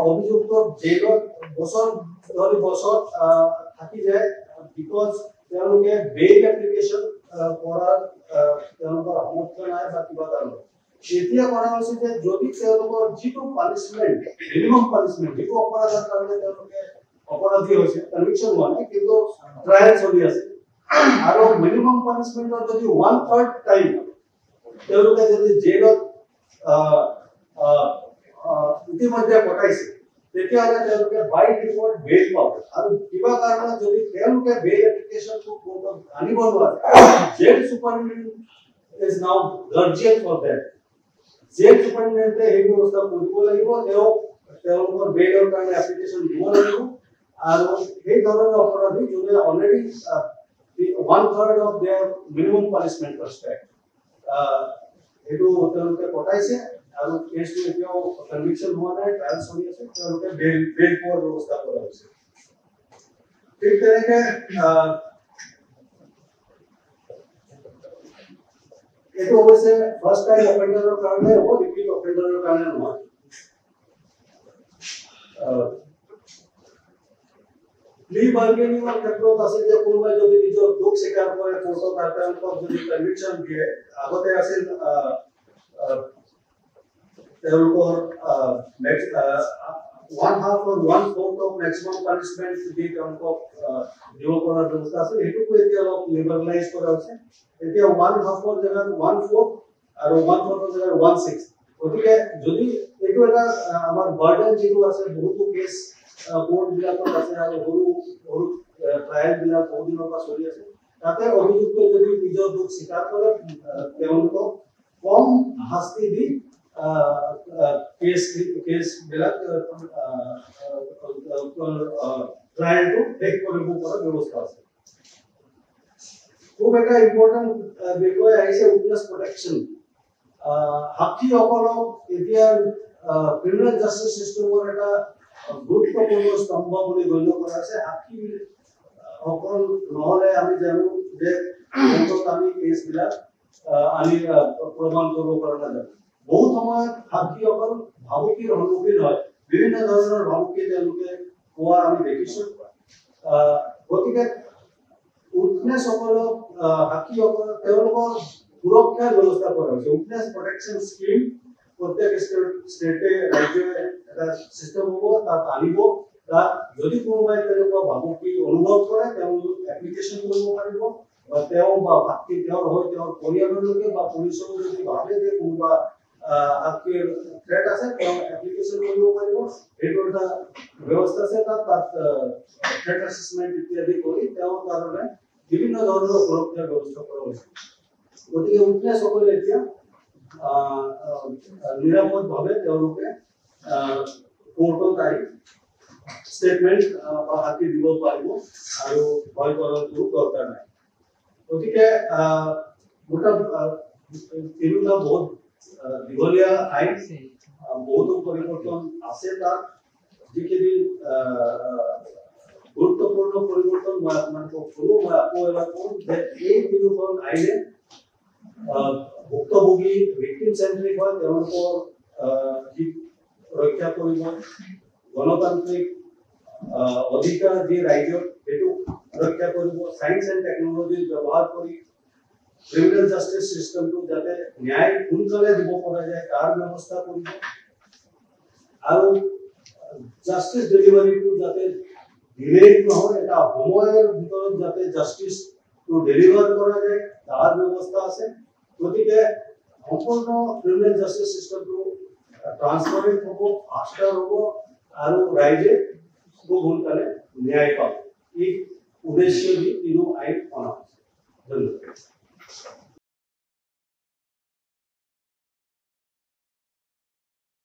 অভিযুক্ত জেলত বছর ধরে বছর থাকি যায় বিকজ তেওঁলোকে বেইল এপ্লিকেশন কৰাৰ তেওঁলোকৰ সামৰ্থ্য নাই বা কিবা কাৰণত এতিয়া কৰা হৈছে যে যদি তেওঁলোকৰ যিটো পানিশমেণ্ট মিনিমাম পানিশমেণ্ট যিটো অপৰাধৰ কাৰণে তেওঁলোকে অপৰাধী হৈছে কনভিকশ্যন হোৱা নাই কিন্তু ট্ৰায়েল চলি আছে আৰু মিনিমাম পানিশমেণ্টৰ যদি 1/3 টাইম তেওঁলোকে যদি জেলত ইতিমধ্যে কটাইছে তেতিয়াহ'লে তেওঁলোকে বাই ডিফল্ট বেইল পাব আৰু কিবা কাৰণত যদি তেওঁলোকে বেইল এপ্লিকেশ্যনটো কোৰ্টত আনিব নোৱাৰে jail superintendent is now guardian for that jail সুপাৰিনটেণ্ডেণ্টে এই ব্যৱস্থা কৰিব লাগিব তেওঁলোকৰ বেইলৰ কাৰণে এপ্লিকেশ্যন দিব লাগিব আৰু সেই ধৰণৰ অপৰাধী যোনে already 1/3 of their minimum punishment respect এইটো তেওঁলোকে কটাইছে আৰু কেছটো এতিয়াও কনভিকশ্যন হোৱা নাই ট্ৰায়েল চলি আছে তেওঁলোকে বেইল পোৱাৰ ব্যৱস্থা কৰা হৈছে ঠিক তেনেকে এইটো অৱশ্যে ফাৰ্ষ্ট টাইম অফেণ্ডাৰৰ কাৰণে হ'ব ৰিপিট অফেণ্ডাৰৰ কাৰণে নহয় প্লি বাৰ্গেনিঙৰ ক্ষেত্ৰত আছে যে কোনোবাই যদি নিজৰ দুখ স্বীকাৰ কৰে কোৰ্টত আৰু তেওঁলোকক যদি কনভিকশ্যন দিয়ে আগতে আছিল তেওঁলোকৰ 1/2 or 1/4 of maximum punishment যদি তেওঁলোকক দিব পৰাৰ ব্যৱস্থা আছিল সেইটোকো এতিয়া অলপ লিবাৰেলাইজ কৰা হৈছে এতিয়া 1/2 জেগাত 1/4 আৰু 1/4 জেগাত 1/6 গতিকে যদি এইটো এটা আমাৰ বাৰ্ডেন যিটো আছে বহুতো কেছ কোৰ্ট বিলাকত আছে আৰু সৰু সৰু ট্ৰায়েল বিলাক বহু দিনৰ পৰা চলি আছে তাতে অভিযুক্ত যদি নিজৰ দুখ স্বীকাৰ কৰে তেওঁলোকক কম শাস্তি দি কেছ বিলাক ট্ৰায়েলটো শেষ কৰিব পৰা ব্যৱস্থা আছে খুব এটা ইম্পৰ্টেণ্ট বিষয় আহিছে উইটনেছ প্ৰটেকশ্যন সাক্ষীসকলক এতিয়া ক্ৰিমিনেল জাষ্টিচ চিষ্টেমৰ এটা গুৰুত্বপূৰ্ণ স্তম্ভ বুলি গণ্য কৰা হৈছে সাক্ষীসকল নহ'লে আমি জানো যে আমি কেছবিলাক আমি প্ৰমাণ কৰিব পৰা নাযায় বহুত সময়ত সাক্ষীসকল ভাবুকিৰ সন্মুখীন হয় বিভিন্ন ধৰণৰ ভাবুকি তেওঁলোকে পোৱা আমি দেখিছোঁ গতিকে উইটনেছসকলক সাক্ষীসকলক তেওঁলোকৰ সুৰক্ষাৰ ব্যৱস্থা কৰা হৈছে উইটনেছ প্ৰটেকশ্যন স্কিম প্ৰত্যেক ষ্টেটে ৰাজ্যে এটা চিষ্টেম হ'ব তাত আনিব তাত যদি কোনোবাই তেনেকুৱা ভাবুকি অনুভৱ কৰে তেওঁলোক এপ্লিকেশ্যন কৰিব পাৰিব বা তেওঁ বা সাক্ষী তেওঁৰ হৈ তেওঁৰ পৰিয়ালৰ লোকে বা পুলিচেও যদি ভাবে যে কোনোবা সাক্ষীৰ থ্ৰেট আছে তেওঁ এপ্লিকেশ্যন কৰিব পাৰিব সেইটো এটা ব্যৱস্থা আছে তাত থ্ৰেট এছেছমেণ্ট ইত্যাদি কৰি তেওঁৰ কাৰণে বিভিন্ন ধৰণৰ সুৰক্ষাৰ ব্যৱস্থা কৰা হৈছে গতিকে উইটনেছসকলে এতিয়া নিৰাপদভাৱে তেওঁলোকে কোৰ্টত আহি ষ্টেটমেণ্ট বা সাক্ষী দিব পাৰিব আৰু ভয় কৰাটো দৰকাৰ নাই গতিকে তিনিটা বহুত দীঘলীয়া আইন বহুতো পৰিৱৰ্তন আছে তাত যিখিনি গুৰুত্বপূৰ্ণ পৰিৱৰ্তন মই আপোনালোকক ক'লো মই আকৌ এবাৰ ক'ম যে এই তিনিখন আইনে ভুক্তভোগী ভিক্টিম চেন্ট্ৰিক হয় তেওঁলোকৰ হিত ৰক্ষা কৰিব গণতান্ত্ৰিক অধিকাৰ যি ৰাইজৰ সেইটো ৰক্ষা কৰিব সায়েন্স এণ্ড টেকনলজিৰ ব্যৱহাৰ কৰি ক্ৰিমিনেল জাষ্টিচ চিষ্টেমটো যাতে ন্যায় সোনকালে দিব পৰা যায় তাৰ ব্যৱস্থা কৰিব আৰু জাষ্টিচ ডেলিভাৰীটো যাতে ডিলেড নহয় এটা সময়ৰ ভিতৰত যাতে জাষ্টিচটো ডেলিভাৰ কৰা যায় তাৰ ব্যৱস্থা আছে গতিকে সম্পূৰ্ণ ক্ৰিমিনেল জাষ্টিচ চিষ্টেমটো ট্ৰান্সপাৰেণ্ট হ'ব ফাষ্টাৰ হ'ব আৰু ৰাইজে খুব সোনকালে ন্যায় পাব এই উদ্দেশ্য দি